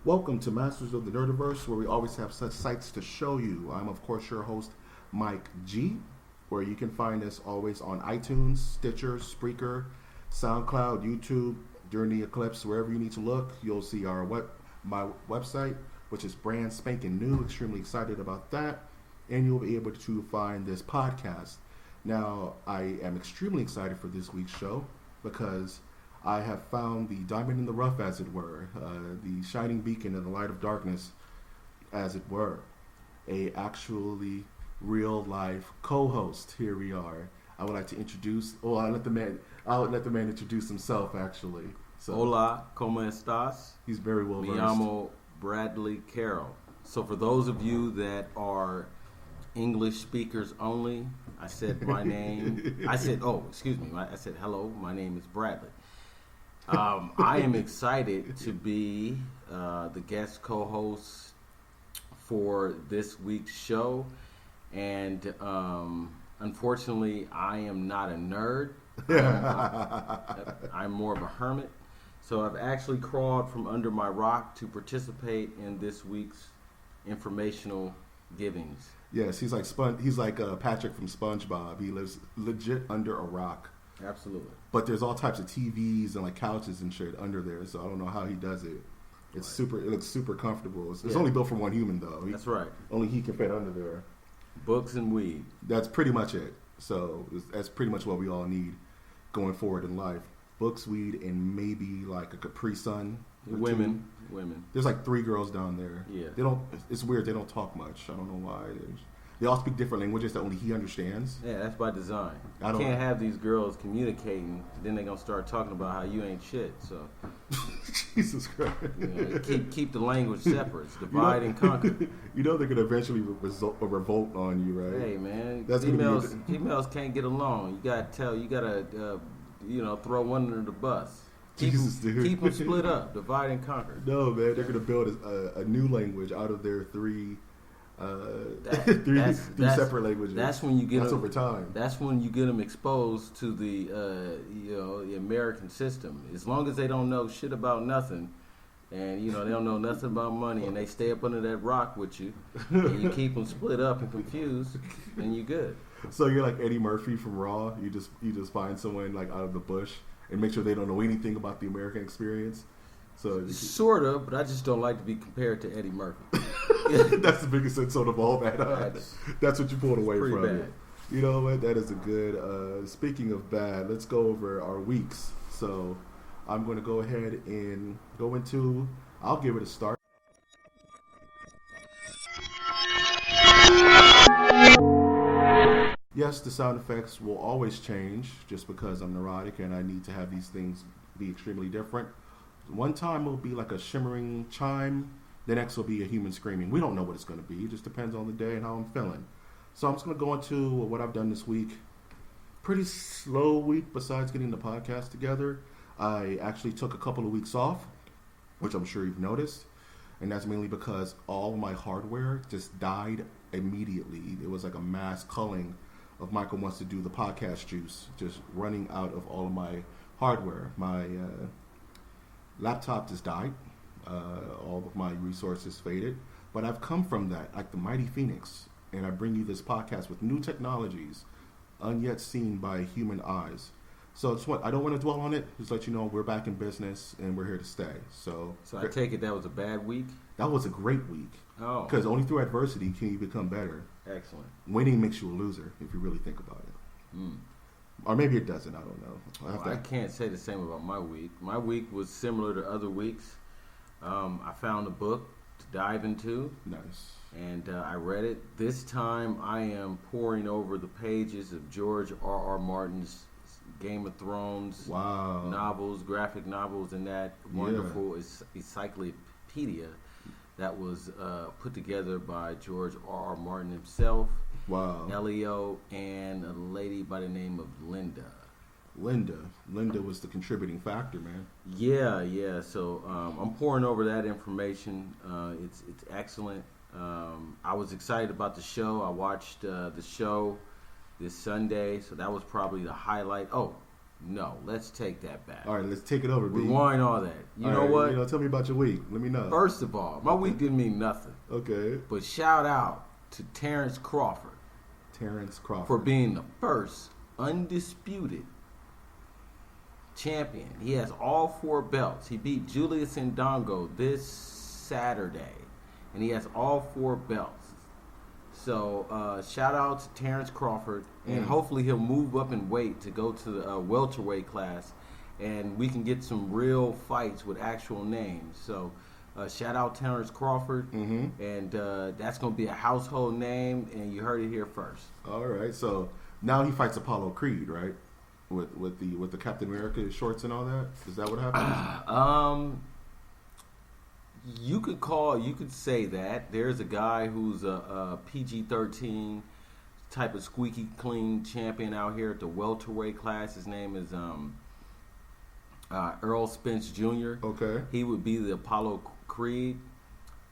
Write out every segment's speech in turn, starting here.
Welcome to Masters of the Nerdiverse, where we always have such sights to show you. I'm, of course, your host, Mike G, where you can find us always on iTunes, Stitcher, Spreaker, SoundCloud, YouTube. During the eclipse, wherever you need to look, you'll see my website, which is brand spanking new. Extremely excited about that. And you'll be able to find this podcast. Now, I am extremely excited for this week's show because I have found the diamond in the rough, as it were, the shining beacon in the light of darkness, as it were, a actually real life co-host. Here we are. I would like to introduce. I'll let the man introduce himself. Actually, so, hola, ¿cómo estás? He's very well versed. Me llamo Bradley Carroll. So, for those of you that are English speakers only, I said my name. I said hello. My name is Bradley. I am excited to be the guest co-host for this week's show, and unfortunately, I am not a nerd. I'm more of a hermit, so I've actually crawled from under my rock to participate in this week's informational givings. Yes, he's like Patrick from SpongeBob. He lives legit under a rock. Absolutely. But there's all types of TVs and like couches and shit under there, so I don't know how he does it. It's right. It looks super comfortable. It's only built for one human though. That's right. Only he can fit under there. Books and weed. That's pretty much it. So that's pretty much what we all need going forward in life. Books, weed, and maybe like a Capri Sun. Women. There's like 3 girls down there. Yeah. They don't. It's weird. They don't talk much. I don't know why. They all speak different languages that only he understands. Yeah, that's by design. You can't have these girls communicating, then they're going to start talking about how you ain't shit. So, Jesus Christ. Keep the language separate. It's divide and conquer. You know they're going to eventually revolt on you, right? Hey, man. Females can't get along. You got to throw one under the bus. Keep them split up. Divide and conquer. No, man. They're going to build a new language out of their three separate languages. That's when you get them, over time. That's when you get them exposed to the American system. As long as they don't know shit about nothing, and they don't know nothing about money, and they stay up under that rock with you, and you keep them split up and confused, then you good. So you're like Eddie Murphy from Raw. You just find someone like out of the bush and make sure they don't know anything about the American experience. So sort of, but I just don't like to be compared to Eddie Murphy. That's the biggest insult of all that. That's what you pulled away from. Bad. You know what? That is a good. Speaking of bad, let's go over our weeks. So I'm going to go ahead and go into. I'll give it a start. Yes, the sound effects will always change just because I'm neurotic and I need to have these things be extremely different. One time will be like a shimmering chime. The next will be a human screaming. We don't know what it's going to be. It just depends on the day and how I'm feeling. So I'm just going to go into what I've done this week. Pretty slow week besides getting the podcast together. I actually took a couple of weeks off, which I'm sure you've noticed. And that's mainly because all of my hardware just died immediately. It was like a mass culling of Michael wants to do the podcast juice, just running out of all of my hardware. My laptop just died. All of my resources faded. But I've come from that, like the mighty phoenix, and I bring you this podcast with new technologies, unyet seen by human eyes. So I don't want to dwell on it. Just let you know we're back in business and we're here to stay. So I take it that was a bad week? That was a great week. Oh. Because only through adversity can you become better. Excellent. Winning makes you a loser if you really think about it. Or maybe it doesn't. I don't know. I can't say the same about my week. My week was similar to other weeks. I found a book to dive into. Nice. And I read it. This time I am poring over the pages of George R.R. Martin's Game of Thrones novels, graphic novels, and that wonderful encyclopedia that was put together by George R.R. Martin himself, Elio, and a lady by the name of Linda. Linda was the contributing factor, man. Yeah. So I'm pouring over that information. It's excellent. I was excited about the show. I watched the show this Sunday, so that was probably the highlight. Oh, No, let's take that back. All right, let's take it over, B. Rewind all that. You know what? Tell me about your week. Let me know. First of all, my week didn't mean nothing. Okay. But shout out to Terrence Crawford. For being the first undisputed champion. He has all 4 belts. He beat Julius Ndongo this Saturday. And he has all 4 belts. So shout out to Terrence Crawford. And hopefully he'll move up in weight to go to the welterweight class. And we can get some real fights with actual names. So shout out Terrence Crawford. And that's going to be a household name. And you heard it here first. All right. So now he fights Apollo Creed, right? With the Captain America shorts and all that? Is that what happens? You could say that. There's a guy who's a PG-13 type of squeaky clean champion out here at the welterweight class. His name is Earl Spence Jr. Okay. He would be the Apollo Creed.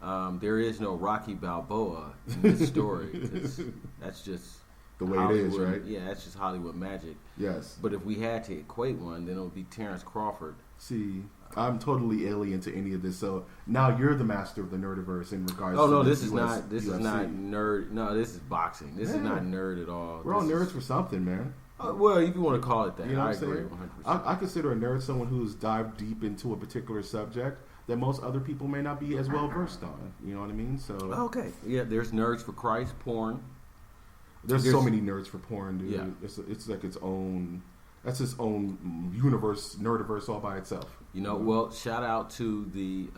There is no Rocky Balboa in this story. 'Cause that's just the way Hollywood. It is, right? Yeah, that's just Hollywood magic. Yes. But if we had to equate one, then it would be Terrence Crawford. See, I'm totally alien to any of this. So now you're the master of the nerdiverse in regards. Oh to no, this is not nerd. No, this is boxing. This is not nerd at all. We're all nerds for something, man. Well, if you want to call it that, you know I what I'm agree saying? 100%. I consider a nerd someone who's dived deep into a particular subject that most other people may not be as well versed on. You know what I mean? So okay, yeah. There's nerds for Christ, porn. There's so many nerds for porn, dude. Yeah. It's like its own. That's its own universe, nerdiverse all by itself. You know, well, shout out to the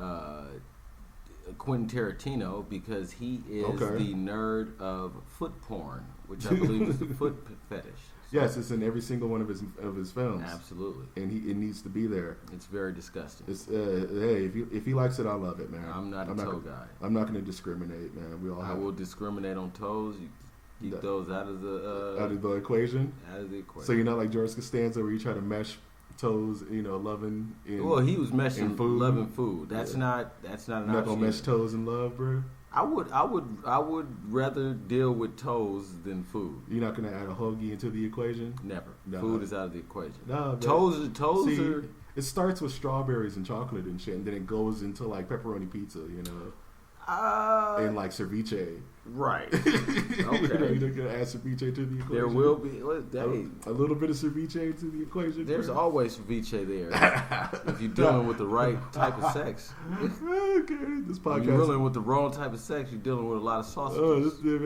Quentin Tarantino because he is the nerd of foot porn, which I believe is the foot fetish. So, yes, it's in every single one of his films. Absolutely, and it needs to be there. It's very disgusting. It's hey, if he likes it, I love it, man. I'm not a toe guy. I'm not going to discriminate, man. I will discriminate on toes. You keep those out of the equation. Out of the equation. So you're not like George Costanza, where you try to mesh toes, loving. Well, he was meshing food. Loving food. That's not an option. Not gonna mesh toes in love, bro. I would rather deal with toes than food. You're not gonna add a hoagie into the equation. Never. No. Food is out of the equation. No, toes see, are. It starts with strawberries and chocolate and shit, and then it goes into like pepperoni pizza, and like ceviche. Right. Okay. You're gonna add ceviche to the equation. There will be a little bit of ceviche to the equation. There's always ceviche there if you're dealing with the right type of sex. Okay, this podcast. If you're dealing with the wrong type of sex, you're dealing with a lot of sausages. Oh,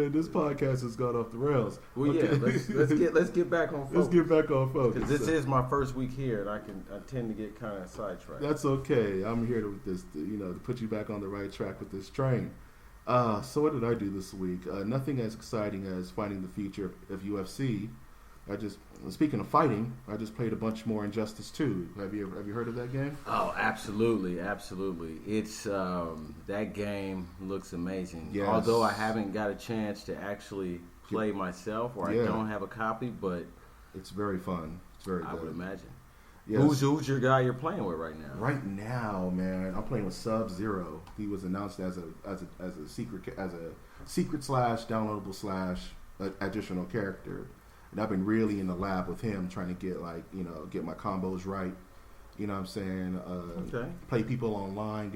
this podcast has gone off the rails. Well, okay. Yeah, let's get back on focus. Let's get back on focus. Because this is my first week here, and I tend to get kind of sidetracked. That's okay. I'm here to put you back on the right track with this train. So what did I do this week? Nothing as exciting as finding the future of UFC. Speaking of fighting, I just played a bunch more Injustice 2. Have you heard of that game? Oh, absolutely. It's that game looks amazing. Yes. Although I haven't got a chance to actually play myself, or I don't have a copy, but it's very fun. It's very good. I would imagine. Yes. Who's your guy you're playing with right now? Right now, man, I'm playing with Sub-Zero. He was announced as a secret slash downloadable / additional character, and I've been really in the lab with him trying to get my combos right. You know what I'm saying? Play people online,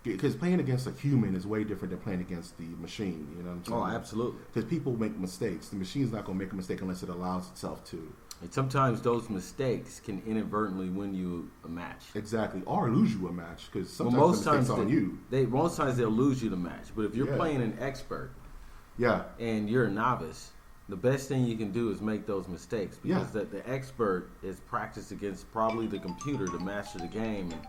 because playing against a human is way different than playing against the machine. You know what I'm saying? Oh, absolutely. Because people make mistakes. The machine's not going to make a mistake unless it allows itself to. And sometimes those mistakes can inadvertently win you a match. Exactly, or lose you a match, because sometimes the mistake's on you. Most times they'll lose you the match. But if you're playing an expert, and you're a novice, the best thing you can do is make those mistakes, because the expert is practiced against probably the computer to master the game. And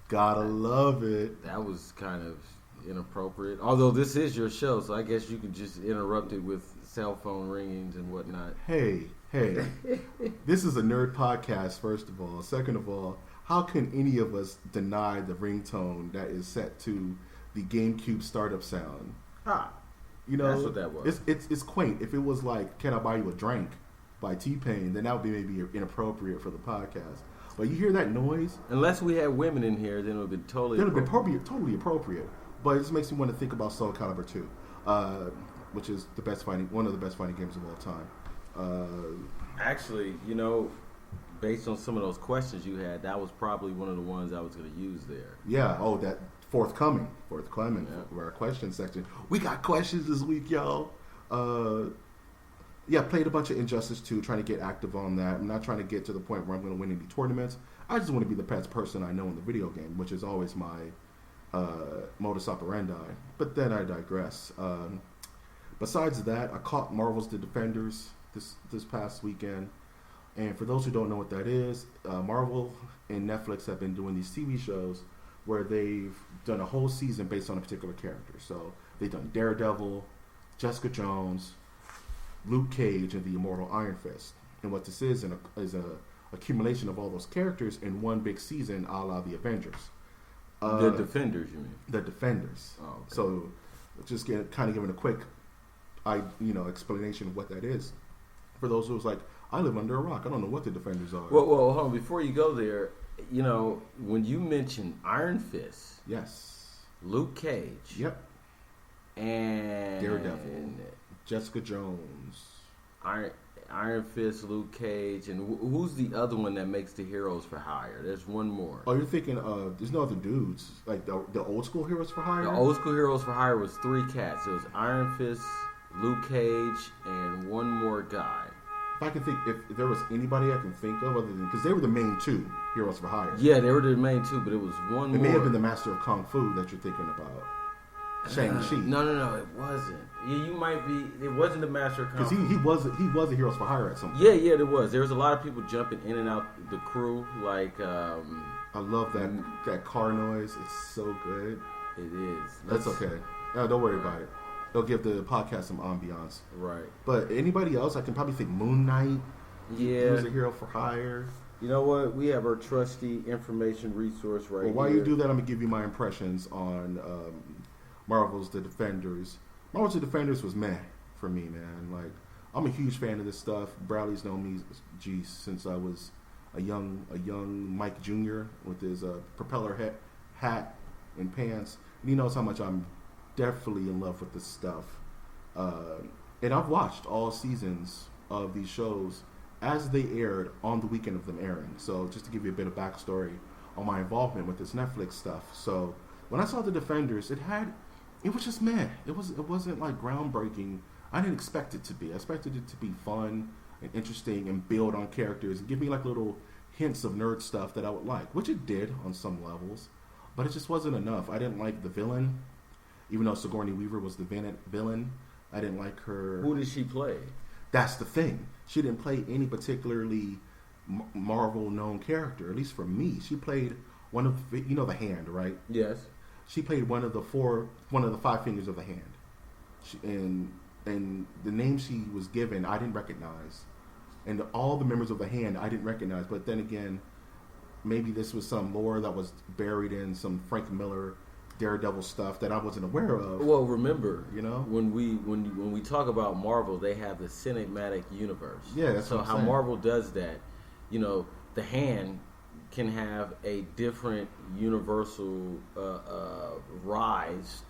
gotta love it. That was kind of inappropriate. Although this is your show, so I guess you could just interrupt it with cell phone ringings and whatnot. Hey, this is a nerd podcast, first of all. Second of all, how can any of us deny the ringtone that is set to the GameCube startup sound? That's what that was. It's quaint. If it was like "Can I Buy You a Drink" by T-Pain, then that would be maybe inappropriate for the podcast. But you hear that noise? Unless we had women in here, then it would have been totally totally appropriate. But it just makes me want to think about Soul Calibur 2, which is one of the best fighting games of all time. Actually, based on some of those questions you had, that was probably one of the ones I was going to use there. Yeah. Oh, that forthcoming Yeah. for our question section. We got questions this week, y'all. Yeah, played a bunch of Injustice 2, trying to get active on that. I'm not trying to get to the point where I'm going to win any tournaments. I just want to be the best person I know in the video game, which is always my modus operandi. But then I digress. Besides that, I caught Marvel's The Defenders this past weekend. And for those who don't know what that is, Marvel and Netflix have been doing these TV shows where they've done a whole season based on a particular character. So they've done Daredevil, Jessica Jones, Luke Cage, and the Immortal Iron Fist. And what this is a accumulation of all those characters in one big season, a la the Avengers. The Defenders, you mean? The Defenders. Oh, okay. So just kind of giving a quick, explanation of what that is. For those who's like, I live under a rock. I don't know what the Defenders are. Well, hold on. Before you go there, when you mentioned Iron Fist, yes. Luke Cage, Yep. and Daredevil, Jessica Jones, Iron Fist, Luke Cage, and who's the other one that makes the Heroes for Hire? There's one more. Oh, you're thinking there's no other dudes like the old school Heroes for Hire. The old school Heroes for Hire was 3 cats. It was Iron Fist, Luke Cage, and one more guy. If I can think, if there was anybody I can think of other than, because they were the main 2 Heroes for Hire. Yeah, they were the main 2, but it was one more. It may have been the Master of Kung Fu that you're thinking about. Shang-Chi. No, it wasn't. Yeah, you might be. It wasn't the Master of Kung Because he was a Heroes for Hire at some point. Yeah, there was. There was a lot of people jumping in and out the crew. Like, I love that car noise. It's so good. It is. That's okay. No, don't worry about it. It'll give the podcast some ambiance. Right. But anybody else, I can probably think Moon Knight. Yeah. He was a Hero for Hire. You know what? We have our trusty information resource right here. Well, while you do that, I'm going to give you my impressions on Marvel's The Defenders. Marvel's The Defenders was meh for me, man. Like, I'm a huge fan of this stuff. Bradley's known me, since I was a young Mike Jr. with his propeller hat and pants. And he knows how much I'm definitely in love with this stuff. And I've watched all seasons of these shows as they aired on the weekend of them airing. So just to give you a bit of backstory on my involvement with this Netflix stuff. So when I saw The Defenders, it was just meh. It wasn't like groundbreaking. I didn't expect it to be. I expected it to be fun and interesting and build on characters and give me like little hints of nerd stuff that I would like, which it did on some levels, but it just wasn't enough. I didn't like the villain, even though Sigourney Weaver was the villain. I didn't like her. Who did she play? That's the thing. She didn't play any particularly Marvel known character, at least for me. She played one of the hand, right? Yes. She played one of the 5 fingers of the hand. And the name she was given, I didn't recognize. And all the members of the hand, I didn't recognize. But then again, maybe this was some lore that was buried in some Frank Miller Daredevil stuff that I wasn't aware of. Well, remember, when we talk about Marvel, they have the cinematic universe. Yeah, that's so what I'm how saying. Marvel does that, the hand can have a different universal rise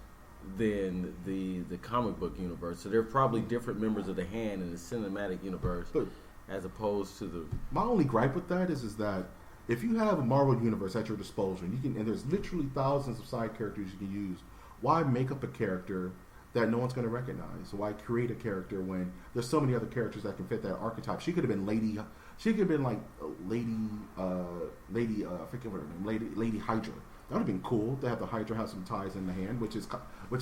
than the comic book universe. So there are probably different members of the hand in the cinematic universe, But as opposed to the. my only gripe with that is that if you have a Marvel universe at your disposal, and there's literally thousands of side characters you can use, why make up a character that no one's going to recognize? Why create a character when there's so many other characters that can fit that archetype? She could have been Lady. She could have been like I forget what her name, Lady Hydra. That would have been cool to have the Hydra have some ties in the hand, which is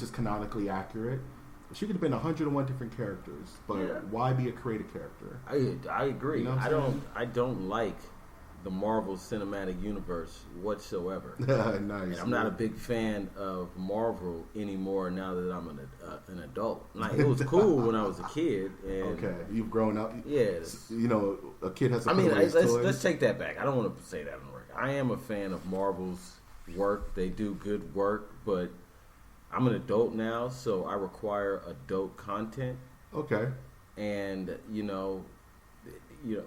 canonically accurate. She could have been 101 different characters, but why be a creative character? I agree. You know what I'm I don't like the Marvel Cinematic Universe whatsoever. Nice. And I'm not a big fan of Marvel anymore now that I'm an adult. Like, it was cool when I was a kid. And Okay, you've grown up. Yeah. A kid has. Let's take that back. I don't want to say that on the record. I am a fan of Marvel's work. They do good work, but I'm an adult now, so I require adult content. Okay. And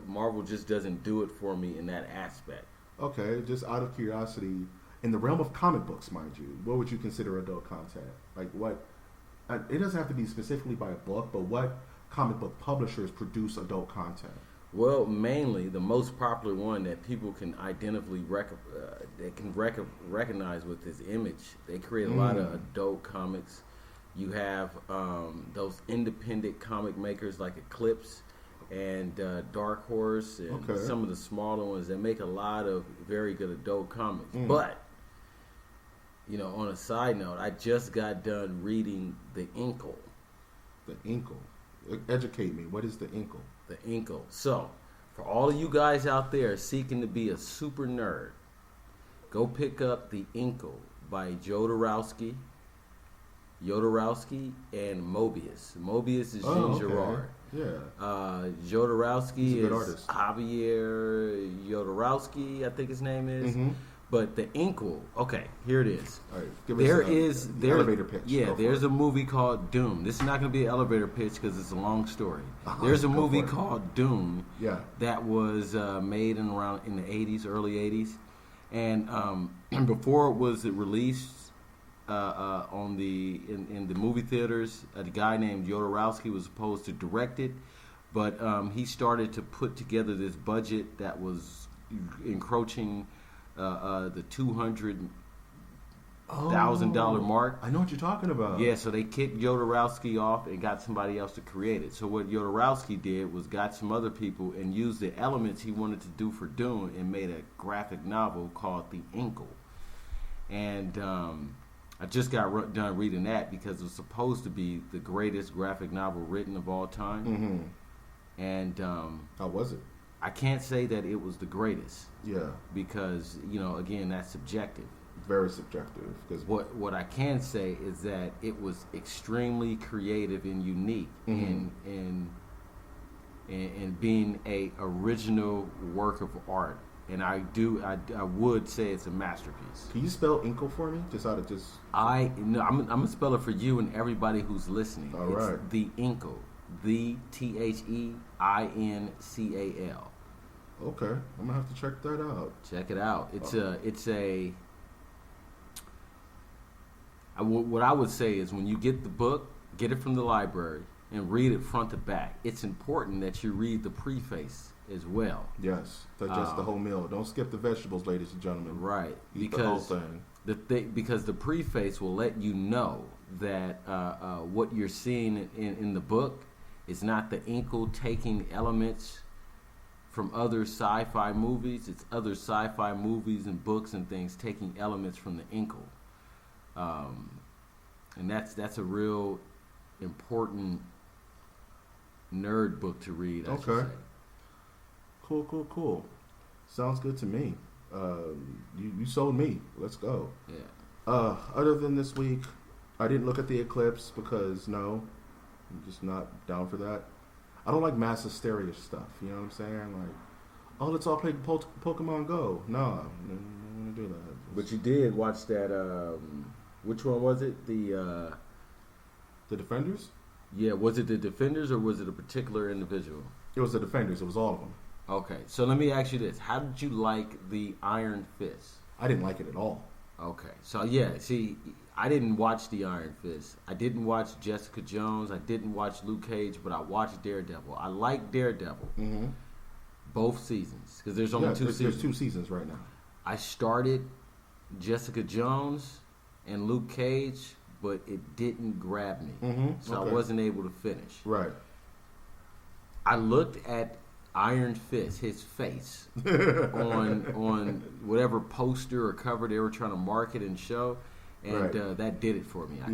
Marvel just doesn't do it for me in that aspect. Okay, just out of curiosity, in the realm of comic books, mind you, what would you consider adult content? Like what? It doesn't have to be specifically by a book, but what comic book publishers produce adult content? Well, mainly the most popular one that people can recognize with this image. They create a lot of adult comics. You have those independent comic makers like Eclipse and Dark Horse and some of the smaller ones that make a lot of very good adult comics. But, you know, on a side note, I just got done reading The Inkle. The Inkle. Educate me. What is The Inkle? The Inkle. So, for all of you guys out there seeking to be a super nerd, go pick up The Inkle by Jodorowsky and Mobius. Mobius is Jean Girard. Yeah. Jodorowsky is Javier Jodorowsky, I think his name is. But The Inkle, okay, here it is. All right, give us the elevator pitch. Yeah, there's a movie called Dune. This is not going to be an elevator pitch because it's a long story. There's a movie called Dune that was made in the 80s, early 80s. And before it was released in the movie theaters, a guy named Jodorowsky was supposed to direct it, but he started to put together this budget that was encroaching the $200,000 mark. I know what you're talking about. Yeah, so they kicked Jodorowsky off and got somebody else to create it. So what Jodorowsky did was got some other people and used the elements he wanted to do for Dune and made a graphic novel called The Inkle. And I just got done reading that because it was supposed to be the greatest graphic novel written of all time. And how was it? I can't say that it was the greatest. Yeah. Because, you know, again, that's subjective. Very subjective. Because what I can say is that it was extremely creative and unique in being a original work of art. And I would say it's a masterpiece. Can you spell Inkle for me? I'm gonna spell it for you and everybody who's listening. All right. It's The Inkle. The THEINCAL. Okay, I'm gonna have to check that out. Check it out. What I would say is when you get the book, get it from the library and read it front to back. It's important that you read the preface as well. Yes, digest the whole meal. Don't skip the vegetables, ladies and gentlemen. Right, Eat the whole thing. Because the preface will let you know that what you're seeing in the book is not the Inkle taking elements from other sci-fi movies. It's other sci-fi movies and books and things taking elements from the Inkle. And that's a real important nerd book to read, I should say. Cool. Sounds good to me. You sold me. Let's go. Yeah. Other than this week, I didn't look at the Eclipse because I'm just not down for that. I don't like mass hysteria stuff. You know what I'm saying? Like, let's all play Pokemon Go. No, I don't want to do that. But you did watch that. Which one was it? The Defenders? Yeah, was it the Defenders or was it a particular individual? It was the Defenders. It was all of them. Okay, so let me ask you this: how did you like the Iron Fist? I didn't like it at all. Okay, so yeah, see, I didn't watch the Iron Fist. I didn't watch Jessica Jones. I didn't watch Luke Cage, but I watched Daredevil. I like Daredevil. Both seasons because there's only two seasons. There's 2 seasons right now. I started Jessica Jones and Luke Cage, but it didn't grab me, so I wasn't able to finish. Right. I looked at Iron Fist, his face, on whatever poster or cover they were trying to market and show, and that did it for me. I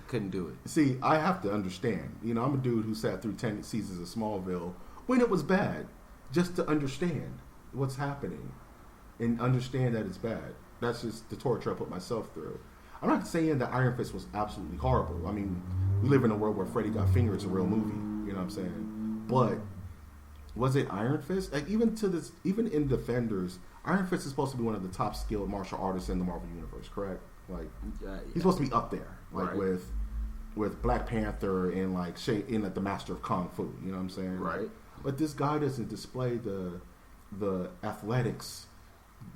couldn't do it. See, I have to understand. You know, I'm a dude who sat through 10 seasons of Smallville when it was bad, just to understand what's happening and understand that it's bad. That's just the torture I put myself through. I'm not saying that Iron Fist was absolutely horrible. I mean, we live in a world where Freddy Got Fingered is a real movie. You know what I'm saying? But was it Iron Fist? Like, even in Defenders, Iron Fist is supposed to be one of the top skilled martial artists in the Marvel Universe, correct? Like, he's supposed to be up there, like with Black Panther and like the Master of Kung Fu. You know what I'm saying? Right. But this guy doesn't display the athletics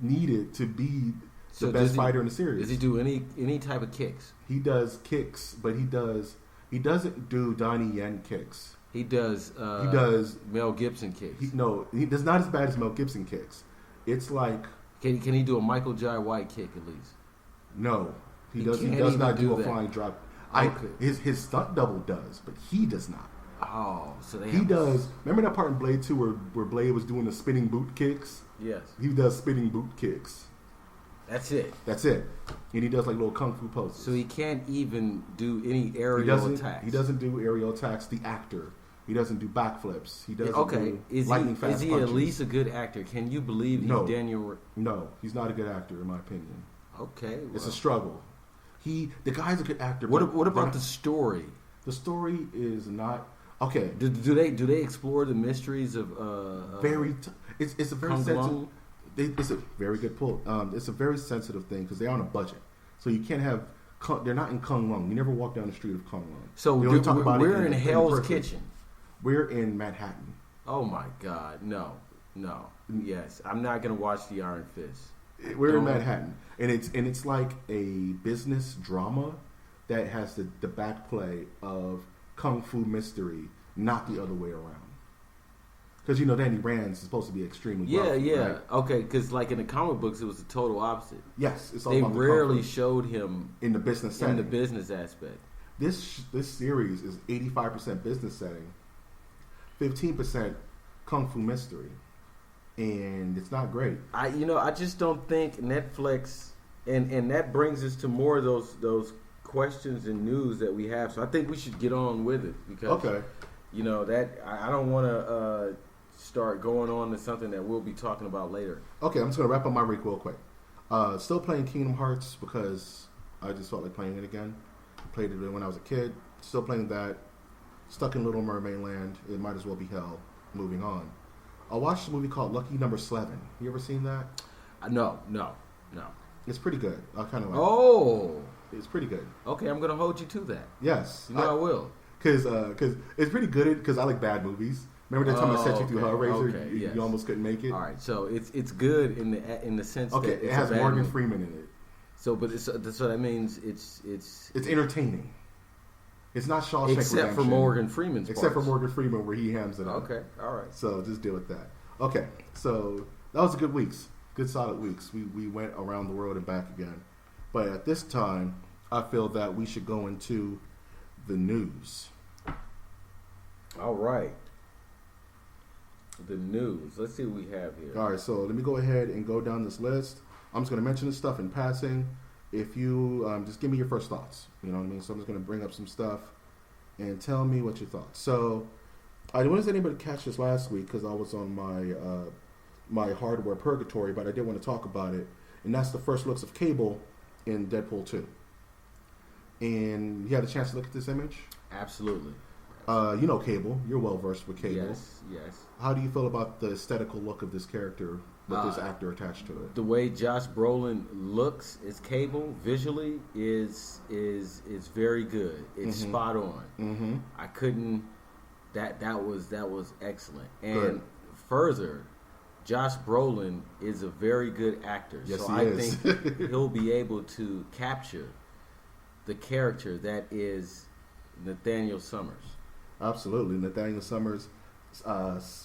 needed to be the best fighter in the series. Does he do any type of kicks? He does kicks, but he doesn't do Donnie Yen kicks. He does. He does Mel Gibson kicks. He does not as bad as Mel Gibson kicks. It's like Can he do a Michael Jai White kick at least? no, he does can't not do a that. flying drop. Okay. His stunt double does, but he does not. Oh, so He does. Remember that part in Blade 2 where Blade was doing the spinning boot kicks? Yes. He does spinning boot kicks. That's it. That's it. And he does like little kung fu poses. So he can't even do any aerial attacks. He doesn't do aerial attacks. The actor. He doesn't do backflips. He doesn't do lightning fast Is he punches. at least a good actor? Can you believe he's No. Daniel? No, he's not a good actor in my opinion. Okay. It's well. a struggle. The guy's a good actor. What about the story? The story is not okay. Do they explore the mysteries of It's a very Kung sensitive. Lung? It's a very good pull. It's a very sensitive thing because they're on a budget, so you can't have. They're not in Kung Lung. You never walk down the street of Kung Lung. So They only talk about it we're in Hell's Brooklyn. Kitchen. We're in Manhattan. Oh my God, no. Yes, I'm not gonna watch The Iron Fist. We're in Don't. Manhattan, and it's like a business drama that has the backplay of kung fu mystery, not the other way around. Because Danny Rand's supposed to be extremely wealthy, Yeah. right? Okay, because like in the comic books, it was the total opposite. Yes, it's all They about the rarely kung fu showed him in the business in setting. the business aspect. This series is 85% business setting, 15% kung fu mystery, and it's not great. I just don't think Netflix, and that brings us to more of those questions and news that we have. So I think we should get on with it because Okay. that I don't want to start going on to something that we'll be talking about later. Okay, I'm just gonna wrap up my week real quick. Still playing Kingdom Hearts because I just felt like playing it again. Played it when I was a kid. Still playing that. Stuck in Little Mermaid land. It might as well be hell. Moving on. I watched a movie called Lucky Number 7. You ever seen that? No. It's pretty good. I kind of like Oh, it. It's pretty good. okay. I'm gonna hold you to that. Yes. I will. Because it's pretty good because I like bad movies. Remember that time I sent you through Hellraiser? Okay, You, yes. you almost couldn't make it? All right, so it's good in the sense Okay, that it it's has a bad Morgan movie. Freeman in it. So that means it's It's entertaining. It's not Shawshank except Redemption. for Morgan Freeman's Except for parts. Morgan Freeman where he hams it up. Okay, all right. So just deal with that. Okay, so that was good weeks. Good solid weeks. We went around the world and back again. But at this time, I feel that we should go into the news. All right. The news. Let's see what we have here. All right, so let me go ahead and go down this list. I'm just going to mention this stuff in passing. If you just give me your first thoughts, you know what I mean? So I'm just going to bring up some stuff and tell me what you thought. So I didn't want anybody to catch this last week because I was on my hardware purgatory, but I did want to talk about it. And that's the first looks of Cable in Deadpool 2. And you had a chance to look at this image? Absolutely. You know Cable. You're well versed with Cable. Yes. How do you feel about the aesthetical look of this character with this actor attached to it? The way Josh Brolin looks as Cable visually is very good. It's spot on. Mm-hmm. I couldn't. That was excellent. And Good. further, Josh Brolin is a very good actor. Yes, so he I is. think he'll be able to capture the character that is Nathaniel Summers. Absolutely. Nathaniel Summers,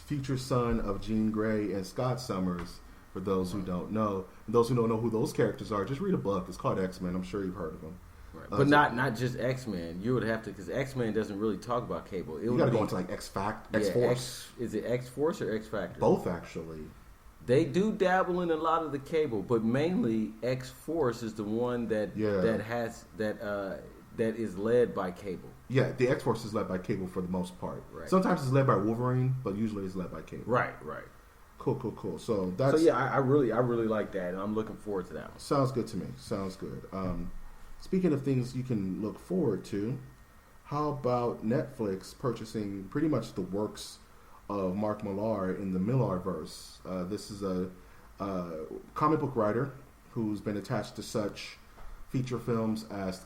future son of Jean Grey and Scott Summers, for those who don't know. And those who don't know who those characters are, just read a book. It's called X-Men. I'm sure you've heard of them. Right. But not just X-Men. You would have to, because X-Men doesn't really talk about Cable. You got to go into like X-Force. Is it X-Force or X-Factor? Both, actually. They do dabble in a lot of the Cable, but mainly X-Force is the one that is led by Cable. Yeah, the X-Force is led by Cable for the most part. Right. Sometimes it's led by Wolverine, but usually it's led by Cable. Right. Cool. So that's I really like that, and I'm looking forward to that one. sounds good to me. Sounds good. Speaking of things you can look forward to, how about Netflix purchasing pretty much the works of Mark Millar in the Millarverse? This is a comic book writer who's been attached to such feature films as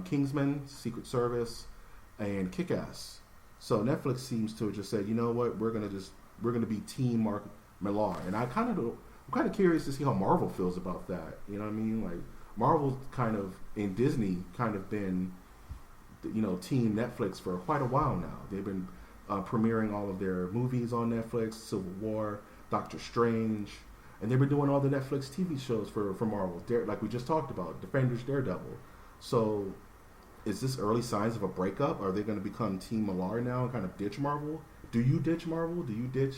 Kingsman, Secret Service, and Kick-Ass. So Netflix seems to have just said, you know what, we're gonna be Team Mark Millar, and I'm kind of curious to see how Marvel feels about that. You know what I mean? Like Marvel's kind of in Disney kind of been, Team Netflix for quite a while now. They've been premiering all of their movies on Netflix, Civil War, Doctor Strange, and they've been doing all the Netflix TV shows for Marvel, like we just talked about, Defenders, Daredevil. So is this early signs of a breakup? Are they going to become Team Millar now and kind of ditch Marvel? Do you ditch Marvel? Do you ditch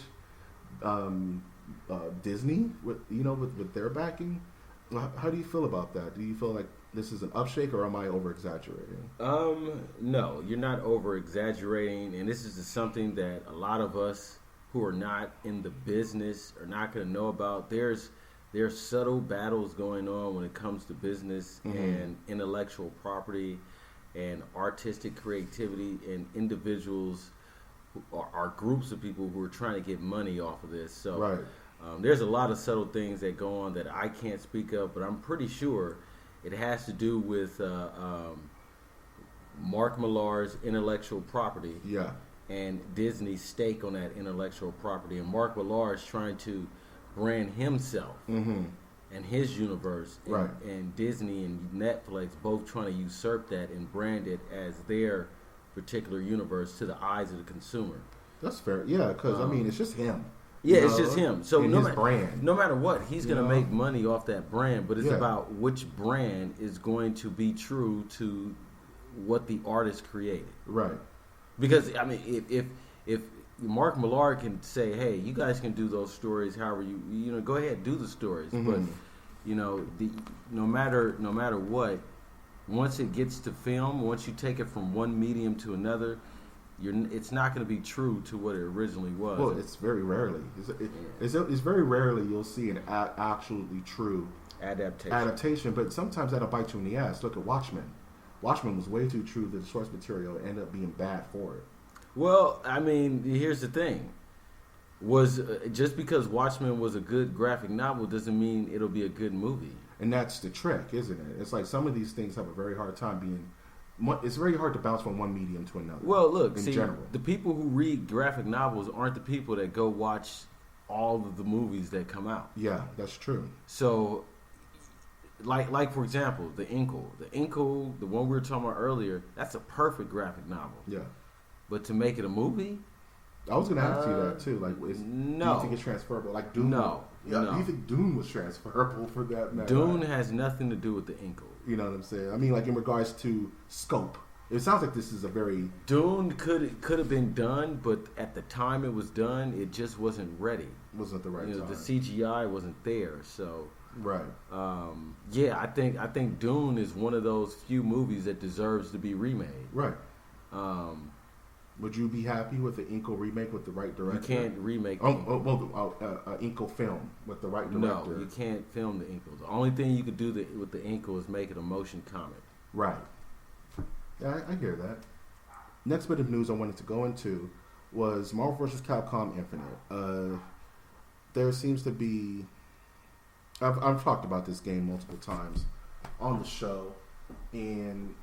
Disney with their backing? How do you feel about that? Do you feel like this is an upshake, or am I over exaggerating? No, you're not over exaggerating, and this is just something that a lot of us who are not in the business are not going to know about. There's subtle battles going on when it comes to business and intellectual property and artistic creativity, and individuals who are groups of people who are trying to get money off of this. So right. There's a lot of subtle things that go on that I can't speak of, but I'm pretty sure it has to do with Mark Millar's intellectual property, and Disney's stake on that intellectual property. And Mark Millar is trying to brand himself and his universe, and Disney and Netflix both trying to usurp that and brand it as their particular universe to the eyes of the consumer. That's fair, yeah, because it's just him. Yeah, it's just him. So no matter what, he's going to make money off that brand, but it's about which brand is going to be true to what the artist created. Right. Because, if Mark Millar can say, hey, you guys can do those stories however you go ahead, do the stories. But, no matter what, once it gets to film, once you take it from one medium to another, it's not going to be true to what it originally was. Well, it's very rarely. It's very rarely you'll see an absolutely true adaptation, but sometimes that'll bite you in the ass. Look at Watchmen. Watchmen was way too true to the source material and ended up being bad for it. Well, here's the thing. Just because Watchmen was a good graphic novel doesn't mean it'll be a good movie. And that's the trick, isn't it? It's like some of these things have a very hard time being... It's very hard to bounce from one medium to another. Well, look, general. The people who read graphic novels aren't the people that go watch all of the movies that come out. Yeah, that's true. So, like for example, the Inkle, the one we were talking about earlier, that's a perfect graphic novel. Yeah. But to make it a movie, I was going to ask you that too. Like, do you think it's transferable? Like Dune? No. Yeah. Do you think Dune was transferable for that matter? Dune has nothing to do with the Inkle. You know what I'm saying? Like in regards to scope, it sounds like this is a very... Dune could have been done, but at the time it was done, it just wasn't ready. Wasn't the right time. The CGI wasn't there, so... Right. I think Dune is one of those few movies that deserves to be remade. Right. Would you be happy with the Inkle remake with the right director? You can't remake Inkle film with the right director. No, you can't film the Inkle. The only thing you could do with the Inkle is make it a motion comic. Right. Yeah, I hear that. Next bit of news I wanted to go into was Marvel vs. Capcom Infinite. There seems to be... I've talked about this game multiple times on the show, and...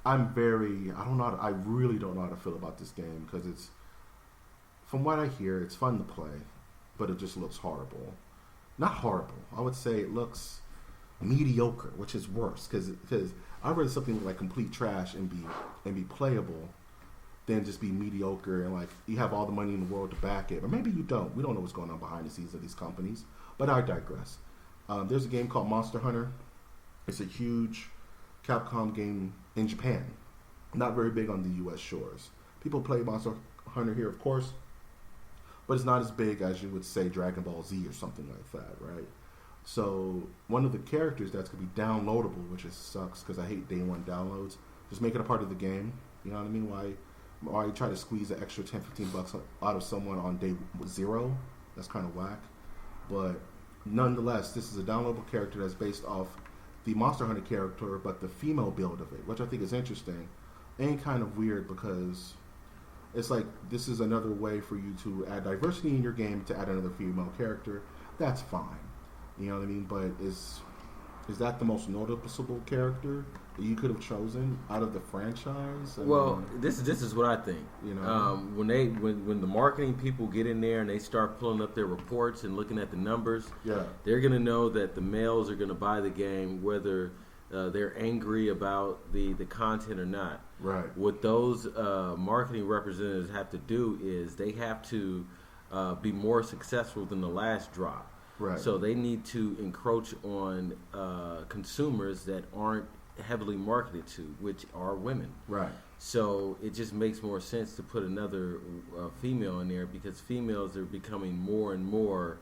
I really don't know how to feel about this game because it's, from what I hear, it's fun to play, but it just looks horrible. Not horrible. I would say it looks mediocre, which is worse because I'd rather something like complete trash and be playable than just be mediocre and like you have all the money in the world to back it. But maybe you don't. We don't know what's going on behind the scenes of these companies. But I digress. There's a game called Monster Hunter. It's a huge Capcom game in Japan, not very big on the U.S. shores. People play Monster Hunter here, of course, but it's not as big as you would say Dragon Ball Z or something like that, right? So one of the characters that's going to be downloadable, which just sucks because I hate day one downloads, just make it a part of the game. You know what I mean? Why try to squeeze an extra $10-15 out of someone on day zero? That's kind of whack. But nonetheless, this is a downloadable character that's based off the Monster Hunter character, but the female build of it, which I think is interesting and kind of weird because it's like this is another way for you to add diversity in your game to add another female character. That's fine, you know what I mean? But is that the most noticeable character that you could have chosen out of the franchise? This is what I think. You know, when the marketing people get in there and they start pulling up their reports and looking at the numbers, they're going to know that the males are going to buy the game whether they're angry about the content or not. Right. What those marketing representatives have to do is they have to be more successful than the last drop. Right. So they need to encroach on consumers that aren't heavily marketed to, which are women. Right. So it just makes more sense to put another female in there because females are becoming more and more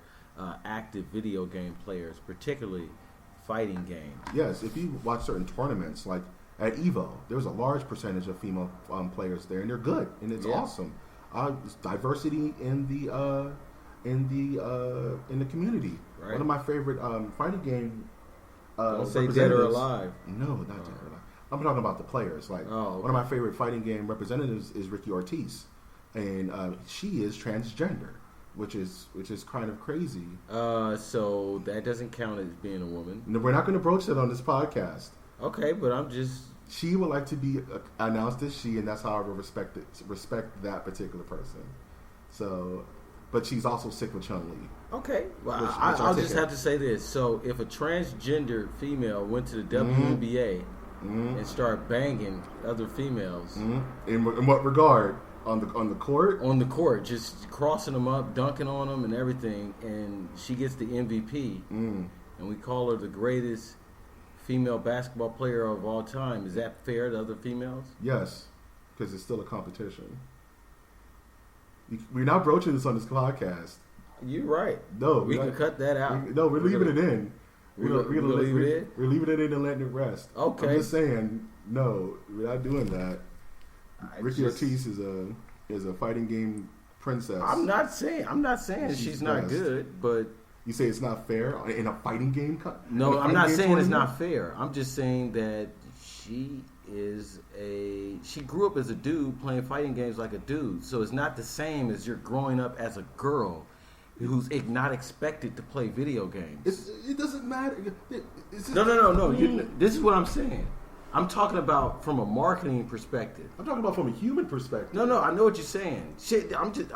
active video game players, particularly fighting games. Yes, if you watch certain tournaments, like at Evo, there's a large percentage of female players there, and they're good, and it's awesome. It's diversity in the community. Right. One of my favorite fighting game. Don't say Dead or Alive. No, not Dead or Alive. I'm talking about the players. Like okay. One of my favorite fighting game representatives is Ricky Ortiz, and she is transgender, which is kind of crazy. So that doesn't count as being a woman. No, we're not going to broach that on this podcast. Okay, but I'm just. She would like to be announced as she, and that's how I will respect that particular person. So, but she's also sick with Chun-Li. Okay, well, I'll just have to say this. So, if a transgender female went to the WNBA and started banging other females, in what regard? On the court? On the court, just crossing them up, dunking on them, and everything, and she gets the MVP, and we call her the greatest female basketball player of all time. Is that fair to other females? Yes, because it's still a competition. We're not broaching this on this podcast. You're right. No, we can cut that out. We're leaving it in. We're leaving it in? We're leaving it in and letting it rest. Okay. I'm just saying, no, we're not doing that. Ricky Ortiz is a fighting game princess. I'm not saying she's not good, but you say it's not fair in a fighting game. No, I'm not saying it's not fair. I'm just saying that she grew up as a dude playing fighting games like a dude. So it's not the same as you're growing up as a girl who's not expected to play video games. It doesn't matter. No. This is what I'm saying. I'm talking about from a marketing perspective. I'm talking about from a human perspective. No, I know what you're saying.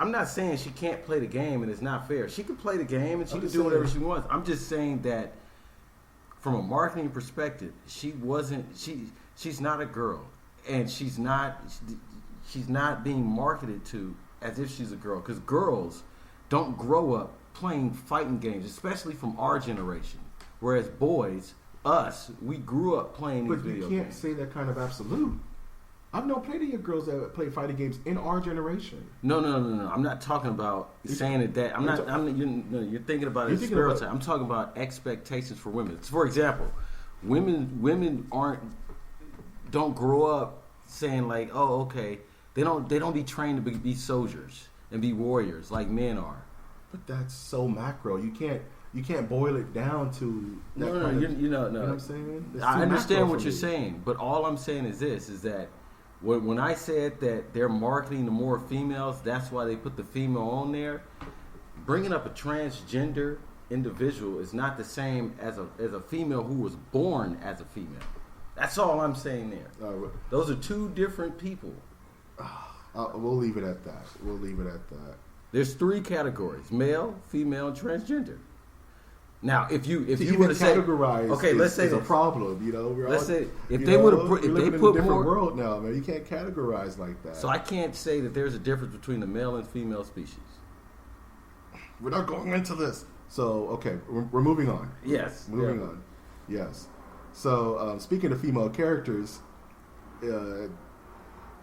I'm not saying she can't play the game and it's not fair. She can play the game and she can do whatever she wants. I'm just saying that from a marketing perspective, she's not a girl, and she's not being marketed to as if she's a girl, because girls don't grow up playing fighting games, especially from our generation, whereas boys, us, we grew up playing these video games. But you can't say that kind of absolute. I've known plenty of girls that play fighting games in our generation. No. I'm not talking about saying that. You're thinking about it as stereotype. I'm talking about expectations for women. For example, women don't grow up saying like, oh, okay. They don't be trained to be soldiers and be warriors like men are. But that's so macro. You can't boil it down to that kind of, you know what I'm saying? I understand what you're saying, but all I'm saying is this, is that when I said that they're marketing to more females, that's why they put the female on there. Bringing up a transgender individual is not the same as a female who was born as a female. That's all I'm saying there. Those are two different people. We'll leave it at that. There's 3 categories: male, female, and transgender. Now, if you were to categorize, okay, let's say it's a problem. You know, let's say if they would have, if they put in a different more world now, man, you can't categorize like that. So I can't say that there's a difference between the male and female species. We're not going into this. So okay, we're moving on. Yes, moving on. Yes. So speaking of female characters,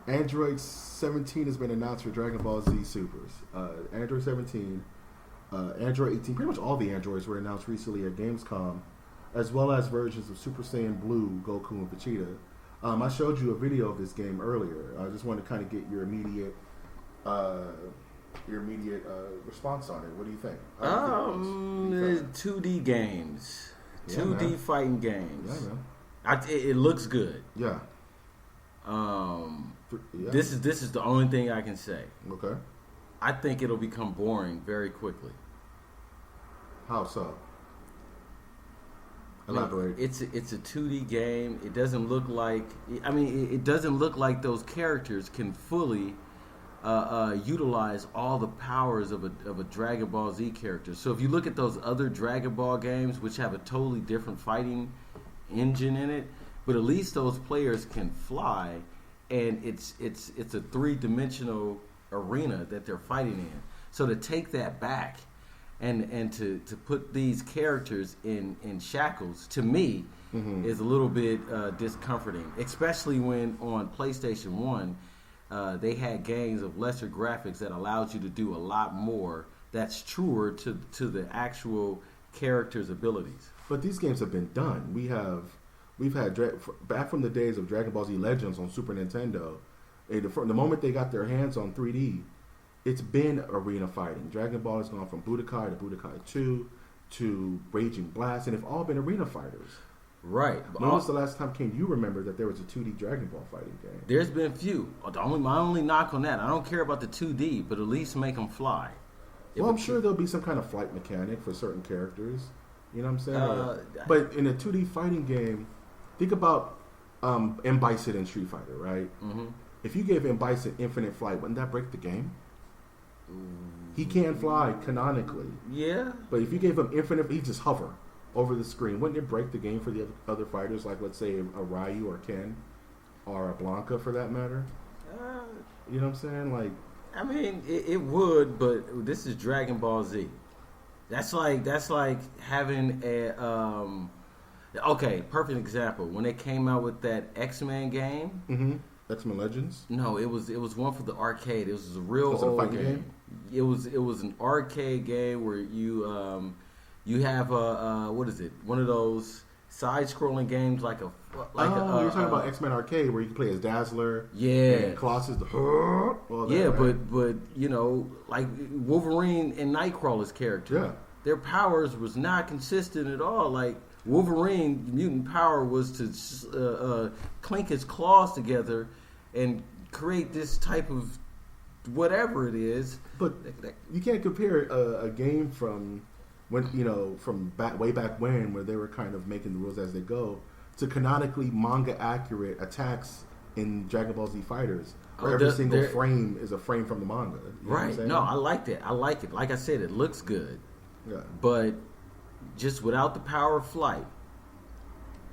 Android 17 has been announced for Dragon Ball Z Supers. Android 17. Android 18, pretty much all the Androids were announced recently at Gamescom, as well as versions of Super Saiyan Blue, Goku, and Vegeta. I showed you a video of this game earlier. I just wanted to kind of get your immediate response on it. What do you think? 2D games, 2D fighting games. Yeah, man. It looks good. Yeah. This is the only thing I can say. Okay. I think it'll become boring very quickly. How so? Elaborate. It's a 2D game. It doesn't look like. It doesn't look like those characters can fully utilize all the powers of a Dragon Ball Z character. So if you look at those other Dragon Ball games, which have a totally different fighting engine in it, but at least those players can fly, and it's a 3-dimensional arena that they're fighting in. So to take that back and to put these characters in shackles, to me, is a little bit discomforting, especially when on PlayStation 1 they had games of lesser graphics that allowed you to do a lot more that's truer to the actual character's abilities. But these games have been done. We've had back from the days of Dragon Ball Z Legends on Super Nintendo. From the moment they got their hands on 3D, it's been arena fighting. Dragon Ball has gone from Budokai to Budokai 2 to Raging Blast, and they've all been arena fighters. Right. When was the last time can you remember that there was a 2D Dragon Ball fighting game? There's been few. My only knock on that, I don't care about the 2D, but at least make them fly. Well, I'm sure there'll be some kind of flight mechanic for certain characters. You know what I'm saying? But in a 2D fighting game, think about M. Bison in Street Fighter, right? Mm-hmm. If you gave M. Bison infinite flight, wouldn't that break the game? He can fly canonically. Yeah. But if you gave him infinite, he'd just hover over the screen. Wouldn't it break the game for the other fighters, like, let's say, a Ryu or Ken or a Blanca, for that matter? You know what I'm saying? Like, I mean, it would, but this is Dragon Ball Z. That's like having a okay, perfect example. When they came out with that X-Men game, X-Men Legends. No, it was one for the arcade. It was a real old game. It was an arcade game where you have what is it? One of those side-scrolling games like a you're talking about X-Men Arcade where you can play as Dazzler. Yeah, and Colossus. But you know, like Wolverine and Nightcrawler's character. Yeah, their powers was not consistent at all. Like Wolverine mutant power was to clink his claws together and create this type of whatever it is. But you can't compare a game from when way back when, where they were kind of making the rules as they go, to canonically manga accurate attacks in Dragon Ball Z Fighters, where every single frame is a frame from the manga. You know right? No, I like that. I like it. Like I said, it looks good. Yeah. But just without the power of flight,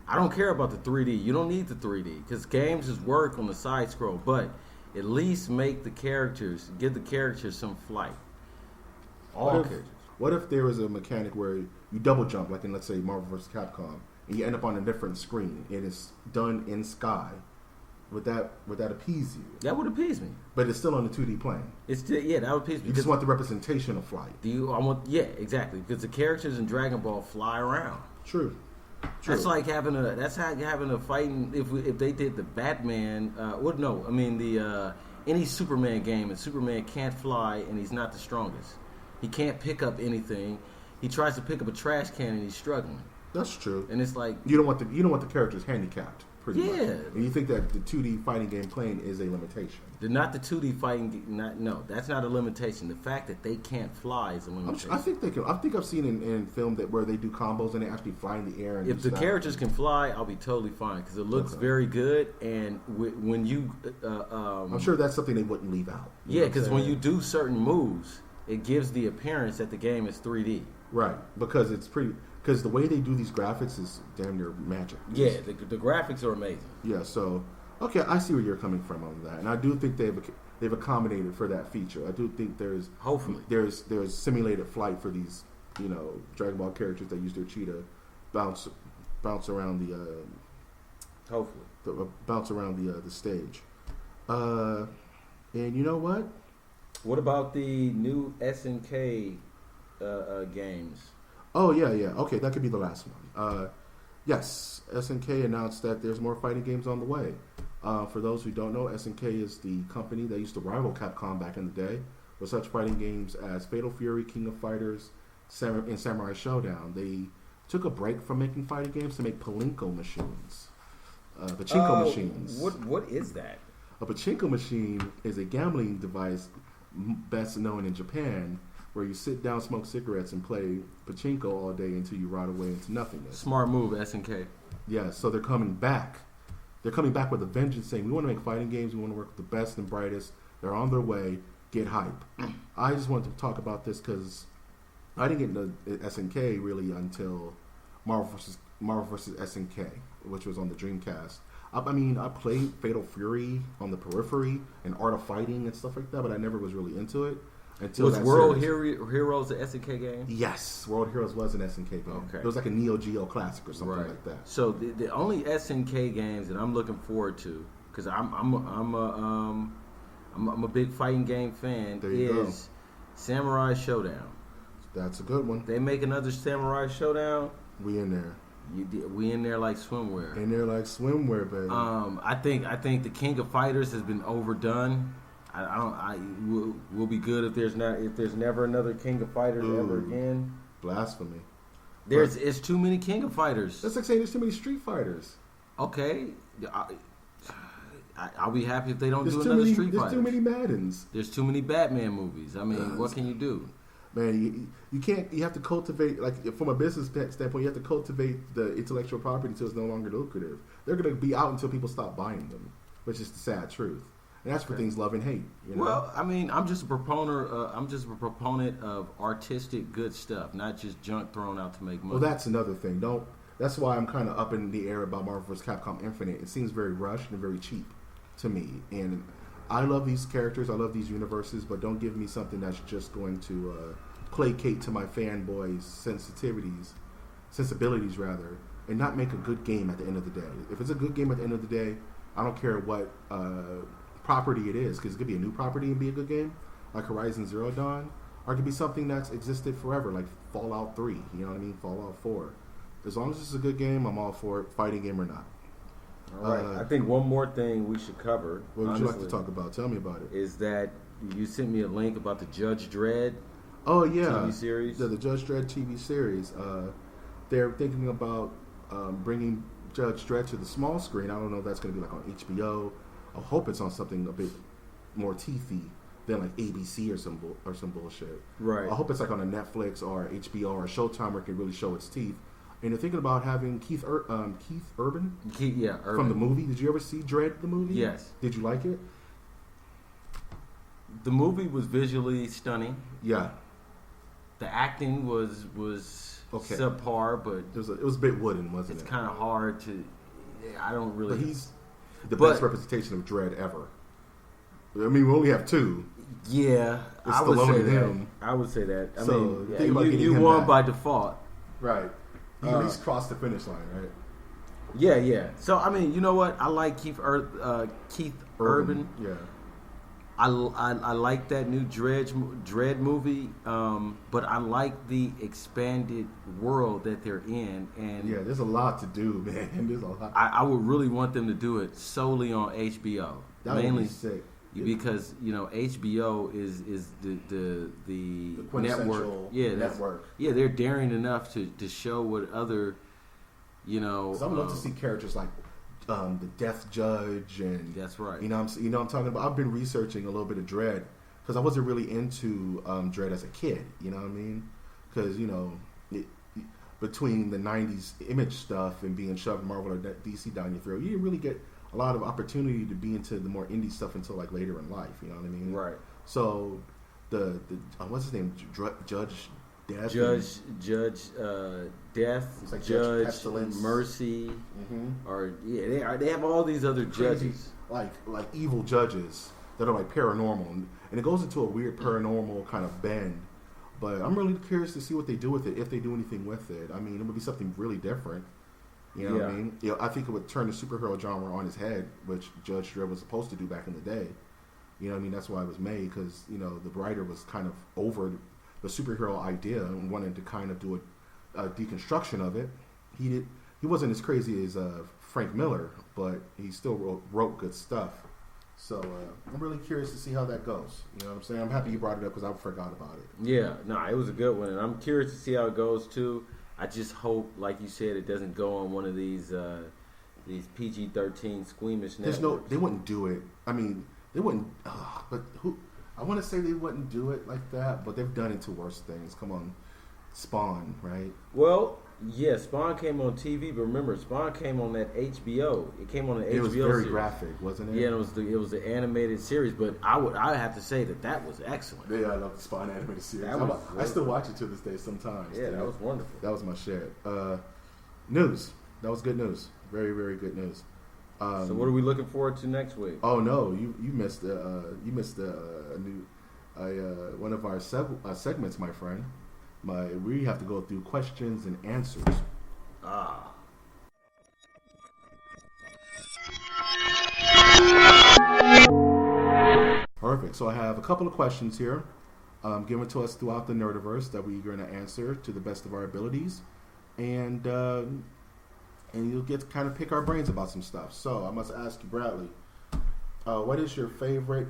I don't care about the 3D. You don't need the 3D because games just work on the side scroll. But at least give the characters some flight. What if there was a mechanic where you double jump, like in, let's say, Marvel vs. Capcom, and you end up on a different screen and it's done in sky? Would that appease you? That would appease me. But it's still on the 2D plane. It's still, that would appease me. You just want the representation of flight. Exactly. Because the characters in Dragon Ball fly around. True. That's like having a fighting. If they did the Batman, any Superman game, and Superman can't fly and he's not the strongest. He can't pick up anything. He tries to pick up a trash can and he's struggling. That's true. And it's like you don't want the characters handicapped. Pretty much. And you think that the 2D fighting game playing is a limitation. Not the 2D fighting. No, that's not a limitation. The fact that they can't fly is a limitation. I think they can. I think I've seen in film where they do combos and they actually fly in the air. And if the characters can fly, I'll be totally fine because it looks very good. And when you, I'm sure that's something they wouldn't leave out. Yeah, because when you do certain moves, it gives the appearance that the game is 3D. Right, because it's pretty. Because the way they do these graphics is damn near magic. Yeah, the graphics are amazing. Yeah, so okay, I see where you're coming from on that, and I do think they've accommodated for that feature. I do think there's simulated flight for these Dragon Ball characters that use their cheetah bounce around the bounce around the stage. And you know what? What about the new SNK games? Oh, yeah. Okay, that could be the last one. Yes, SNK announced that there's more fighting games on the way. For those who don't know, SNK is the company that used to rival Capcom back in the day with such fighting games as Fatal Fury, King of Fighters, and Samurai Showdown. They took a break from making fighting games to make pachinko machines. Pachinko machines. What is that? A pachinko machine is a gambling device best known in Japan, where you sit down, smoke cigarettes, and play pachinko all day until you rot away into nothingness. Smart move, SNK. Yeah, so they're coming back. They're coming back with a vengeance, saying, we want to make fighting games, we want to work with the best and brightest. They're on their way. Get hype. I just wanted to talk about this because I didn't get into SNK really until Marvel vs. SNK. which was on the Dreamcast. I mean, I played Fatal Fury on the periphery and Art of Fighting and stuff like that, but I never was really into it until Was that World series. Heroes an SNK game? Yes, World Heroes was an SNK game. Okay. It was like a Neo Geo classic or something Right. like that. So the only SNK games that I'm looking forward to, because I'm a big fighting game fan, There you is Samurai Showdown. That's a good one. They make another Samurai Showdown. We in there. We in there like swimwear. In there like swimwear, baby. I think the King of Fighters has been overdone. Will be good if there's never another King of Fighters ever again. Blasphemy. It's too many King of Fighters. That's like saying there's too many Street Fighters. Okay, I'll be happy if they don't There's do too another many. Street There's Fighter. too many Maddens. There's too many Batman movies. I mean, what can you do? Man, you can't. You have to cultivate, like from a business standpoint, you have to cultivate the intellectual property until it's no longer lucrative. They're going to be out until people stop buying them, which is the sad truth. And that's for things love and hate. You know? Well, I mean, I'm just a proponent of artistic good stuff, not just junk thrown out to make money. Well, that's another thing. That's why I'm kind of up in the air about Marvel vs. Capcom Infinite. It seems very rushed and very cheap to me. And I love these characters. I love these universes, but don't give me something that's just going to placate to my fanboys' sensibilities rather, and not make a good game at the end of the day. If it's a good game at the end of the day, I don't care what property it is, because it could be a new property and be a good game, like Horizon Zero Dawn, or it could be something that's existed forever, like Fallout 3, you know what I mean, Fallout 4. As long as it's a good game, I'm all for it, fighting game or not. All right. I think one more thing we should cover. What would you like to talk about? Tell me about it. Is that you sent me a link about the Judge Dredd Oh yeah, TV series? The Judge Dredd TV series. They're thinking about bringing Judge Dredd to the small screen. I don't know if that's going to be like on HBO. I hope it's on something a bit more teethy than like ABC or some bullshit. Right. I hope it's like on a Netflix or HBO or Showtime where it can really show its teeth. And they're thinking about having Keith Urban Urban. from the movie. Did you ever see Dredd the movie? Yes. Did you like it? The movie was visually stunning. Yeah. The acting was Okay. subpar, but It was a bit wooden, wasn't it's it? kind of hard to. I don't really. But he's the best representation of Dredd ever. I mean, we only have two. Yeah, It's I would Stallone say and that. him. I would say that. I So, mean, think about getting you him won back. by default. Right. He at least crossed the finish line, right? Yeah. So I mean, you know what? I like Keith Urban. Yeah. I like that new Dredd movie, but I like the expanded world that they're in, and Yeah, there's a lot to do, man. There's a lot. I would really want them to do it solely on HBO, That would mainly be sick. because HBO is the network. quintessential Yeah, network. Yeah, they're daring enough to show what other, 'Cause I would love to see characters like the Death Judge and That's right. I'm talking about. I've been researching a little bit of Dredd because I wasn't really into Dredd as a kid. You know what I mean? Because between the '90s image stuff and being shoved Marvel or DC down your throat, you didn't really get a lot of opportunity to be into the more indie stuff until like later in life. You know what I mean? Right. So the what's his name? Judge Death. Judge Death, It's like Judge Pestilence. Mercy, Mm-hmm. or they have all these other judges. like evil judges that are like paranormal, and it goes into a weird paranormal kind of bend. But I'm really curious to see what they do with it, if they do anything with it. I mean, it would be something really different. You know what I mean? I think it would turn the superhero genre on its head, which Judge Dredd was supposed to do back in the day. You know what I mean? That's why it was made, because the writer was kind of over the superhero idea and wanted to kind of do a deconstruction of it. He wasn't as crazy as Frank Miller, but he still wrote good stuff. So I'm really curious to see how that goes. You know what I'm saying? I'm happy you brought it up because I forgot about it. Yeah, no, it was a good one, and I'm curious to see how it goes too. I just hope, like you said, it doesn't go on one of these PG-13 squeamish networks. They wouldn't do it. I mean, they wouldn't. But who? I want to say they wouldn't do it like that, but they've done it to worse things. Come on, Spawn, right? Well, yeah, Spawn came on TV, but remember, Spawn came on that HBO. It came on the HBO. It was very series. graphic, wasn't it? Yeah, it was the animated series, but I have to say that was excellent. Yeah, I love the Spawn animated series. I still watch it to this day sometimes. Yeah, that was wonderful. That was my shit. News. That was good news. Very, very good news. So what are we looking forward to next week? Oh no, you missed new one of our segments, my friend. We have to go through questions and answers. Perfect. So I have a couple of questions here, given to us throughout the Nerdiverse that we're going to answer to the best of our abilities, and you'll get to kind of pick our brains about some stuff. So I must ask you, Bradley, what is your favorite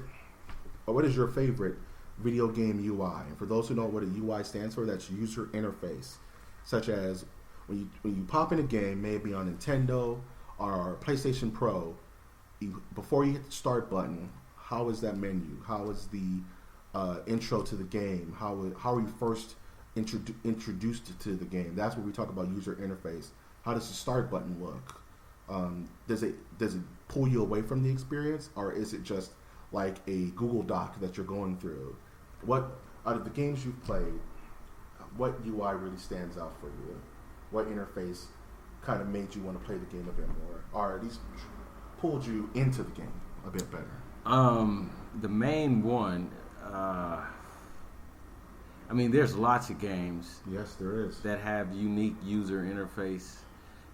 video game UI? And for those who know what a UI stands for, that's user interface, such as when you pop in a game, maybe on Nintendo or PlayStation Pro, before you hit the start button, how is that menu? How is the intro to the game? How are you first introduced to the game? That's what we talk about user interface. How does the start button look? Does it pull you away from the experience, or is it just like a Google Doc that you're going through? What out of the games you've played, what UI really stands out for you? What interface kind of made you want to play the game a bit more, or at least pulled you into the game a bit better? The main one. I mean, there's lots of games. Yes, there is. That have unique user interfaces.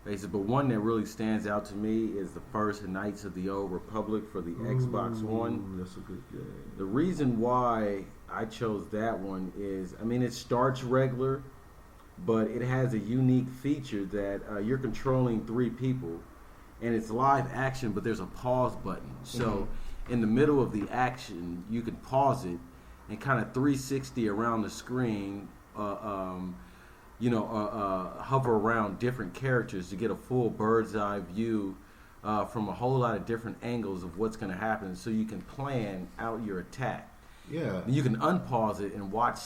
But one that really stands out to me is the first Knights of the Old Republic for the Xbox One. That's a good game. The reason why I chose that one is, I mean, it starts regular, but it has a unique feature that you're controlling 3 people, and it's live action, but there's a pause button. So in the middle of the action, you can pause it and kind of 360 around the screen, hover around different characters to get a full bird's eye view from a whole lot of different angles of what's going to happen, so you can plan out your attack. Yeah. You can unpause it and watch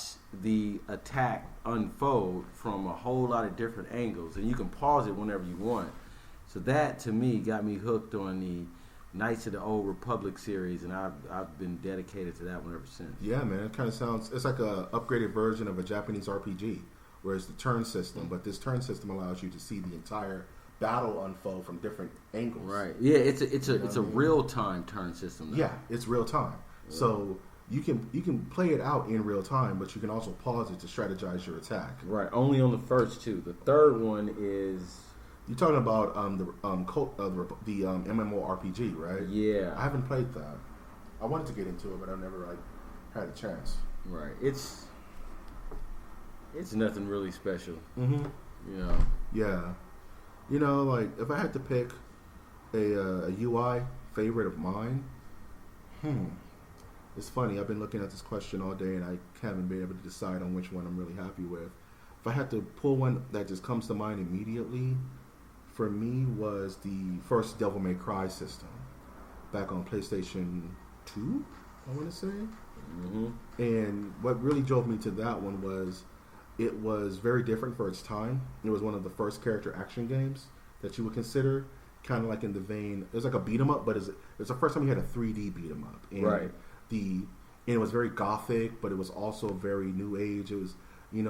the attack unfold from a whole lot of different angles, and you can pause it whenever you want. So that, to me, got me hooked on the Knights of the Old Republic series, and I've been dedicated to that one ever since. Yeah, man. It kind of sounds, it's like a upgraded version of a Japanese RPG, where it's the turn system, but this turn system allows you to see the entire battle unfold from different angles. Right. Yeah, it's a real time turn system now. Yeah, it's real time. Yeah. So you can play it out in real time, but you can also pause it to strategize your attack. Right. Only on the first 2. The third one is, you're talking about the MMORPG, right? Yeah. I haven't played that. I wanted to get into it, but I've never had a chance. Right. It's nothing really special. Mm-hmm. You know. Yeah. You know, like if I had to pick a UI favorite of mine, it's funny. I've been looking at this question all day, and I haven't been able to decide on which one I'm really happy with. If I had to pull one that just comes to mind immediately, for me was the first Devil May Cry system back on PlayStation 2, I want to say. Mm-hmm. And what really drove me to that one was it was very different for its time. It was one of the first character action games that you would consider, kind of like in the vein. It was like a beat 'em up, but it's the first time you had a 3D beat 'em up. And right. And it was very gothic, but it was also very new age. It was, you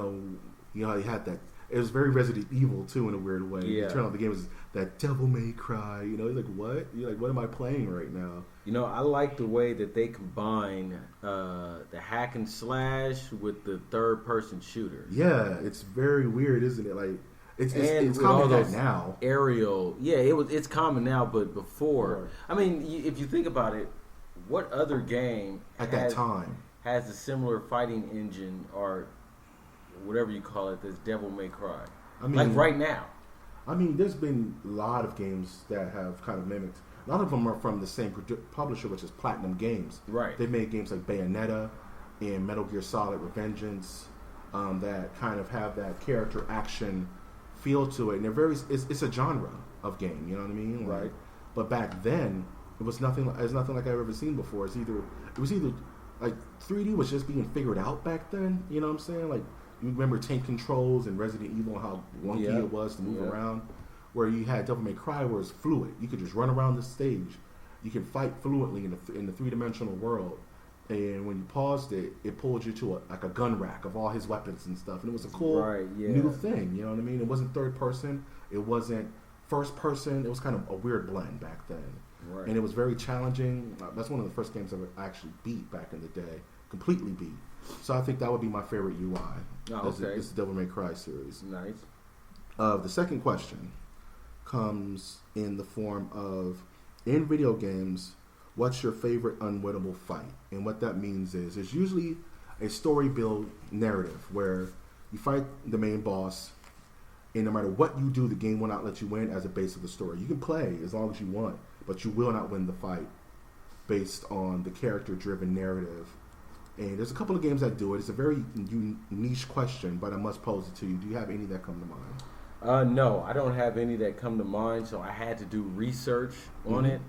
had that. It was very Resident Evil too, in a weird way. Yeah. You turn on the game, it was that Devil May Cry. You're like, what? You're like, what am I playing right now? I like the way that they combine the hack and slash with the third person shooter. Yeah, it's very weird, isn't it? Like it's common that now. Aerial, yeah, it's common now, but before, right. I mean, if you think about it, what other game that time has a similar fighting engine or whatever you call it, this Devil May Cry? I mean, like right now. I mean, there's been a lot of games that have kind of mimicked. A lot of them are from the same publisher, which is Platinum Games. Right. They made games like Bayonetta and Metal Gear Solid Revengeance that kind of have that character action feel to it. And it's a genre of game, you know what I mean? Right. Like, but back then, it was nothing like I've ever seen before. It was either like 3D was just being figured out back then, you know what I'm saying? Like, you remember tank controls and Resident Evil and how wonky it was to move around? Where you had Devil May Cry where it's fluid. You could just run around the stage. You can fight fluently in the 3-dimensional world. And when you paused it, it pulled you to a gun rack of all his weapons and stuff. And it was a cool new thing, you know what I mean? It wasn't third person. It wasn't first person. It was kind of a weird blend back then. Right. And it was very challenging. That's one of the first games I actually beat back in the day. Completely beat. So I think that would be my favorite UI. Oh, okay. It's the Devil May Cry series. Nice. The second question comes in the form of, in video games, what's your favorite unwinnable fight? And what that means is, it's usually a story build narrative where you fight the main boss, and no matter what you do, the game will not let you win as a base of the story. You can play as long as you want, but you will not win the fight based on the character-driven narrative. And there's a couple of games that do it. It's a very niche question, but I must pose it to you. Do you have any that come to mind? No, I don't have any that come to mind, so I had to do research on it.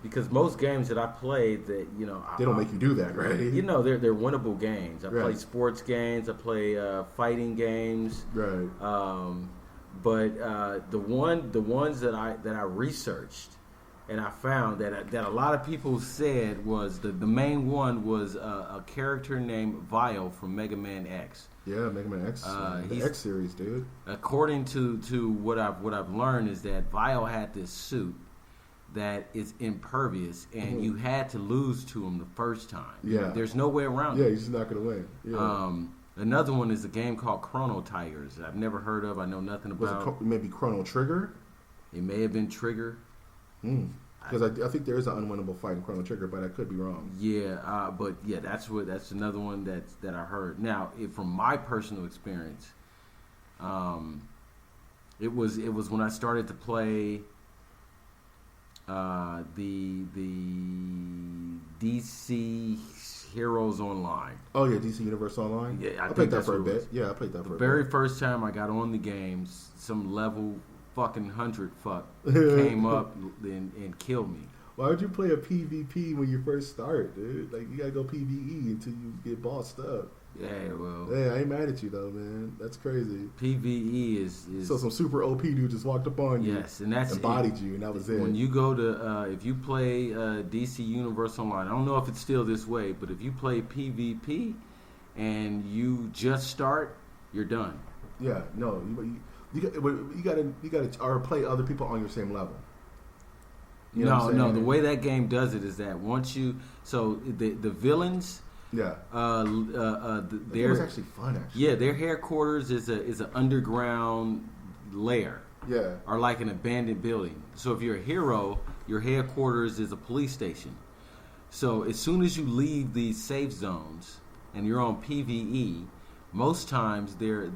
Because most games that I play, that they don't make you do that, right? They're winnable games. I Right. play sports games. I play fighting games. Right. But the ones that I researched and I found that a lot of people said was the main one was a character named Vile from Mega Man X. Yeah, Mega Man X, the X series, dude. According to what I've learned is that Vile had this suit that is impervious, and you had to lose to him the first time. Yeah, there's no way around it. it. You're just not gonna win. Yeah. Another one is a game called Chrono Tigers. I've never heard of. I know nothing about. Was it maybe Chrono Trigger? It may have been Trigger. Because I think there is an unwinnable fight in Chrono Trigger, but I could be wrong. Yeah, but yeah, that's another one that I heard. Now, from my personal experience, it was when I started to play the DC Heroes Online. Oh yeah, DC Universe Online. Yeah, I played that for a bit. Yeah, I played that for a bit. The very first time I got on the game, some level fucking 100 came up and killed me. Why would you play a PvP when you first start, dude? Like, you gotta go PvE until you get bossed up. Yeah, well. Yeah, I ain't mad at you though, man. That's crazy. PvE is so some super OP dude just walked up on you. Yes, and that's bodied you, and that was it. When you go to if you play DC Universe Online, I don't know if it's still this way, but if you play PvP and you just start, you're done. Yeah, no, you gotta or play other people on your same level. You know no. The way that game does it is that once you the villains. Yeah. It was actually fun. Actually. Yeah, their headquarters is an underground lair. Yeah. Or like an abandoned building. So if you're a hero, your headquarters is a police station. So as soon as you leave these safe zones and you're on PvE, most times they're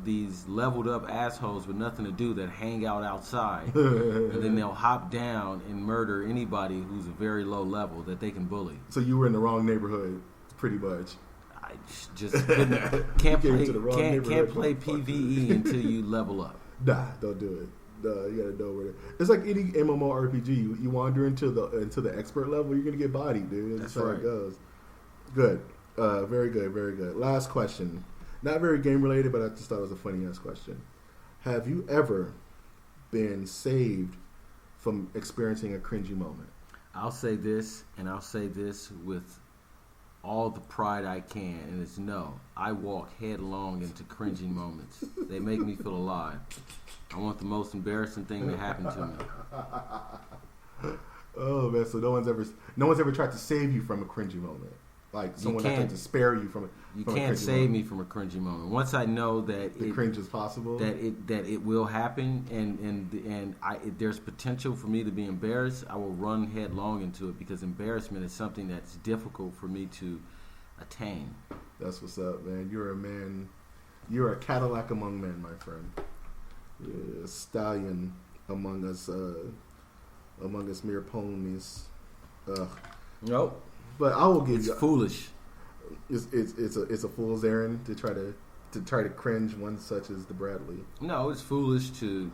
these leveled up assholes with nothing to do that hang out outside, and then they'll hop down and murder anybody who's a very low level that they can bully. So you were in the wrong neighborhood, pretty much. I just can't play PvE until you level up. Nah, don't do it. Nah, you gotta know where. It's like any MMORPG. You wander into the expert level, you're gonna get bodied, dude. That's how it goes. Good. Very good, very good. Last question. Not very game related, but I just thought it was a funny ass question. Have you ever been saved from experiencing a cringy moment? I'll say this, and I'll say this with all the pride I can, and it's no. I walk headlong into cringing moments. They make me feel alive. I want the most embarrassing thing to happen to me. Oh man, so no one's ever tried to save you from a cringy moment. Like someone that tried to spare you from it. You can't save me from a cringy moment. Once I know that the cringe is possible, that it will happen, and there's potential for me to be embarrassed, I will run headlong into it because embarrassment is something that's difficult for me to attain. That's what's up, man. You're a man. You're a Cadillac among men, my friend. You're a stallion among us mere ponies. Nope. But I will give you. It's foolish. It's a fool's errand to try to cringe one such as the Bradley. No, it's foolish to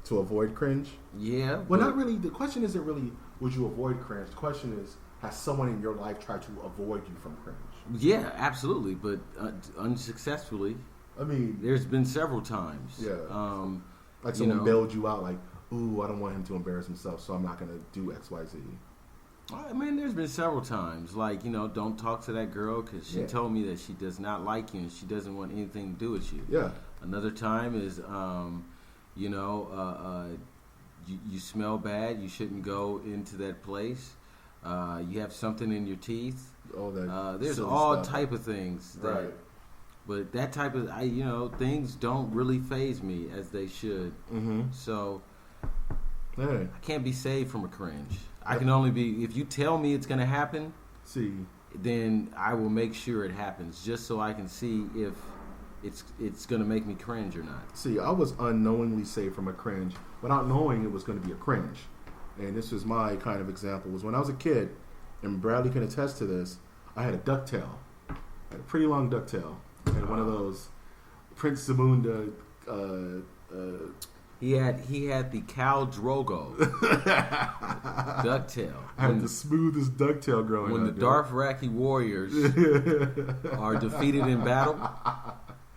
avoid cringe. Yeah. Well, not really. The question isn't really would you avoid cringe. The question is has someone in your life tried to avoid you from cringe? Yeah, absolutely, but unsuccessfully. I mean, there's been several times. Yeah. Like someone bailed you out. Like, ooh, I don't want him to embarrass himself, so I'm not going to do X, Y, Z. I mean, there's been several times, like, don't talk to that girl because she told me that she does not like you and she doesn't want anything to do with you. Yeah. Another time is, You smell bad. You shouldn't go into that place. You have something in your teeth. All that. There's silly all stuff. type of things. Right. But that type of, things don't really faze me as they should. Mm-hmm. So Hey. I can't be saved from a cringe. I can only be, if you tell me it's going to happen, See. then I will make sure it happens just so I can see if it's going to make me cringe or not. See, I was unknowingly saved from a cringe without knowing it was going to be a cringe. And this was my kind of example. Was when I was a kid, and Bradley can attest to this, I had a ducktail. I had a pretty long ducktail. I had one of those Prince Zamunda. He had the Cal Drogo ducktail. I had the smoothest ducktail growing up. When the Dothraki warriors are defeated in battle,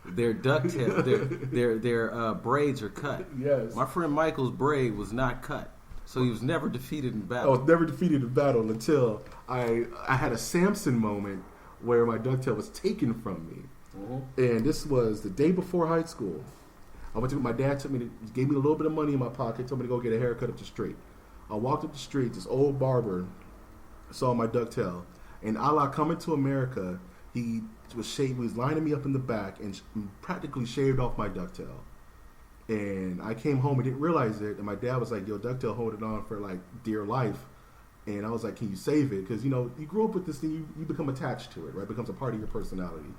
their ducktail, their braids are cut. Yes. My friend Michael's braid was not cut, so he was never defeated in I battle. was never defeated in battle until I had a Samson moment where my ducktail was taken from me. Mm-hmm. And this was the day before high school. My dad gave me a little bit of money in my pocket, told me to go get a haircut up the street. I walked up the street, this old barber saw my ducktail, and a la Coming to America, he was lining me up in the back and practically shaved off my ducktail. And I came home and didn't realize it, and my dad was like, yo, ducktail holding on for like dear life. And I was like, can you save it? Because, you grew up with this thing, you become attached to it, right? It becomes a part of your personality.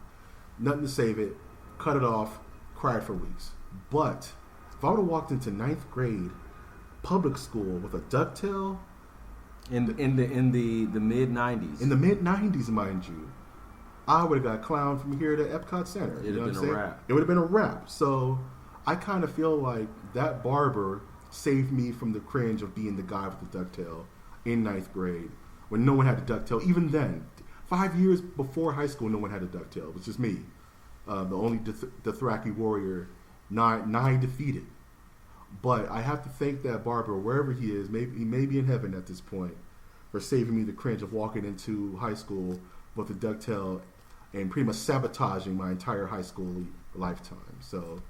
Nothing to save it, cut it off, cried for weeks. But if I would have walked into 9th grade public school with a ducktail in the mid '90s, in the mid '90s, mind you, I would have got clowned from here to Epcot Center. It'd have been a wrap. It would have been a wrap. So I kind of feel like that barber saved me from the cringe of being the guy with the ducktail in 9th grade when no one had a ducktail. Even then, 5 years before high school, no one had a ducktail. It was just me, the only Dothraki warrior. Nine defeated. But I have to thank that barber, wherever he is, he may be in heaven at this point, for saving me the cringe of walking into high school with a ducktail and pretty much sabotaging my entire high school lifetime. So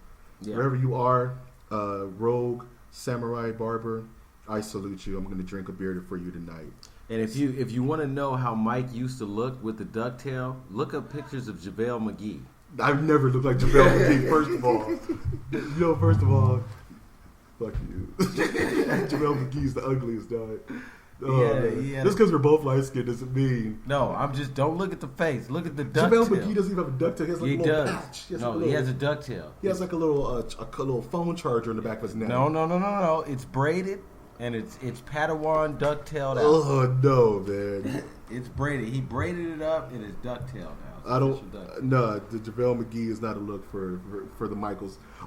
wherever you are, rogue, samurai, barber, I salute you. I'm going to drink a beer for you tonight. And if you want to know how Mike used to look with the ducktail, look up pictures of JaVale McGee. I've never looked like JaVale McGee, first of all. First of all, fuck you. JaVale McGee's the ugliest, dog. Yeah. Just because we're both light skinned doesn't mean. No, don't look at the face. Look at the ducktail. JaVale McGee doesn't even have a ducktail. He has like a little patch. He has a ducktail. He has like a little phone charger in the back of his neck. No. It's braided and it's Padawan ducktailed out. Oh no, man. It's braided. He braided it up and it's ducktailed out. I don't. No, the JaVale McGee is not a look for the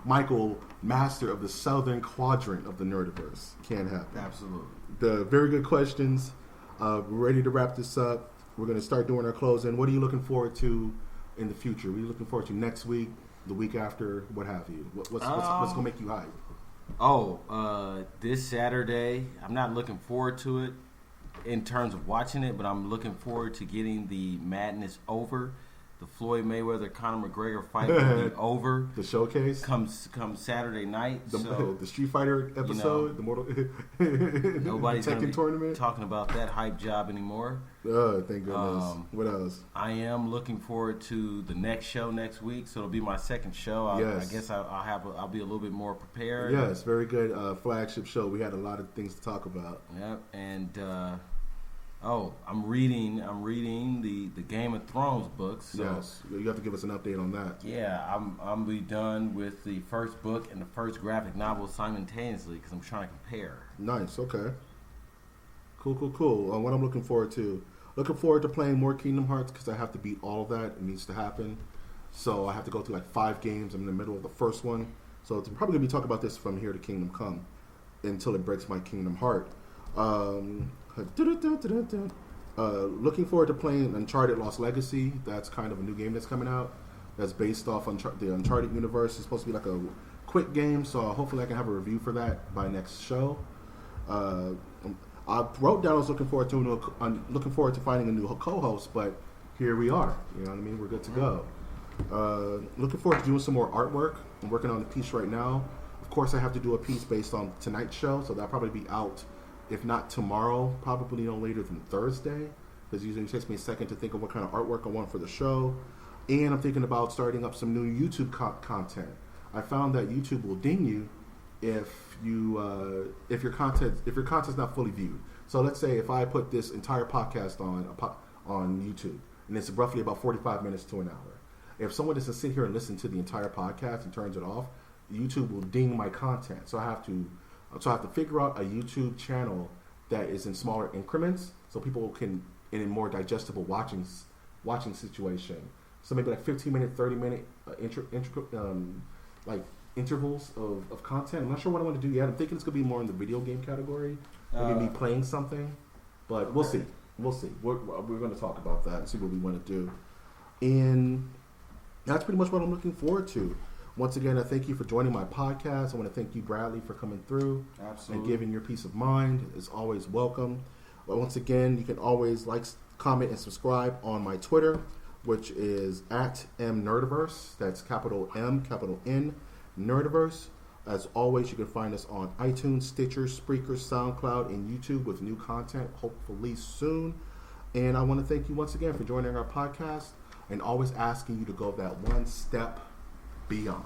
Michael, master of the southern quadrant of the nerdiverse. Can't happen. Absolutely. The very good questions. We're ready to wrap this up. We're going to start doing our closing. What are you looking forward to in the future? What are you looking forward to next week, the week after, what have you? What's going to make you hype? This Saturday. I'm not looking forward to it in terms of watching it, but I'm looking forward to getting the madness over. The Floyd Mayweather Conor McGregor fight will be over. The showcase comes Saturday night. The Street Fighter episode, the Mortal nobody's Tekken tournament. Talking about that hype job anymore. Oh, thank goodness. What else? I am looking forward to the next show next week, so it'll be my second show. I guess I'll be a little bit more prepared. Yes, very good flagship show. We had a lot of things to talk about. Yep, and. I'm reading the Game of Thrones books. So, yes, you have to give us an update on that. Yeah, I'm be done with the first book and the first graphic novel simultaneously because I'm trying to compare. Nice. Okay. Cool. What I'm looking forward to playing more Kingdom Hearts because I have to beat all of that. It needs to happen. So I have to go through like 5 games. I'm in the middle of the first one. So it's probably gonna be talking about this from here to Kingdom Come until it breaks my Kingdom heart. Looking forward to playing Uncharted Lost Legacy. That's kind of a new game that's coming out. That's based off the Uncharted universe. It's supposed to be like a quick game, so hopefully I can have a review for that by next show. I wrote down I was looking forward to finding a new co-host, but here we are. You know what I mean? We're good to go. Looking forward to doing some more artwork. I'm working on a piece right now. Of course, I have to do a piece based on tonight's show, so that'll probably be out, if not tomorrow, probably no later than Thursday, because usually it takes me a second to think of what kind of artwork I want for the show. And I'm thinking about starting up some new YouTube content. I found that YouTube will ding you if your content's not fully viewed. So let's say if I put this entire podcast on YouTube, and it's roughly about 45 minutes to an hour. If someone doesn't sit here and listen to the entire podcast and turns it off, YouTube will ding my content. So I have to figure out a YouTube channel that is in smaller increments, so people can in a more digestible watching situation. So maybe like 15-minute, 30-minute like intervals of content. I'm not sure what I want to do yet. I'm thinking it's gonna be more in the video game category, maybe me playing something, but we'll see. We'll see. We're going to talk about that and see what we want to do. And that's pretty much what I'm looking forward to. Once again, I thank you for joining my podcast. I want to thank you, Bradley, for coming through. Absolutely. And giving your peace of mind is always welcome. But once again, you can always like, comment, and subscribe on my Twitter, which is at mnerdiverse. That's capital M, capital N, Nerdiverse. As always, you can find us on iTunes, Stitcher, Spreaker, SoundCloud, and YouTube with new content, hopefully soon. And I want to thank you once again for joining our podcast and always asking you to go that one step beyond.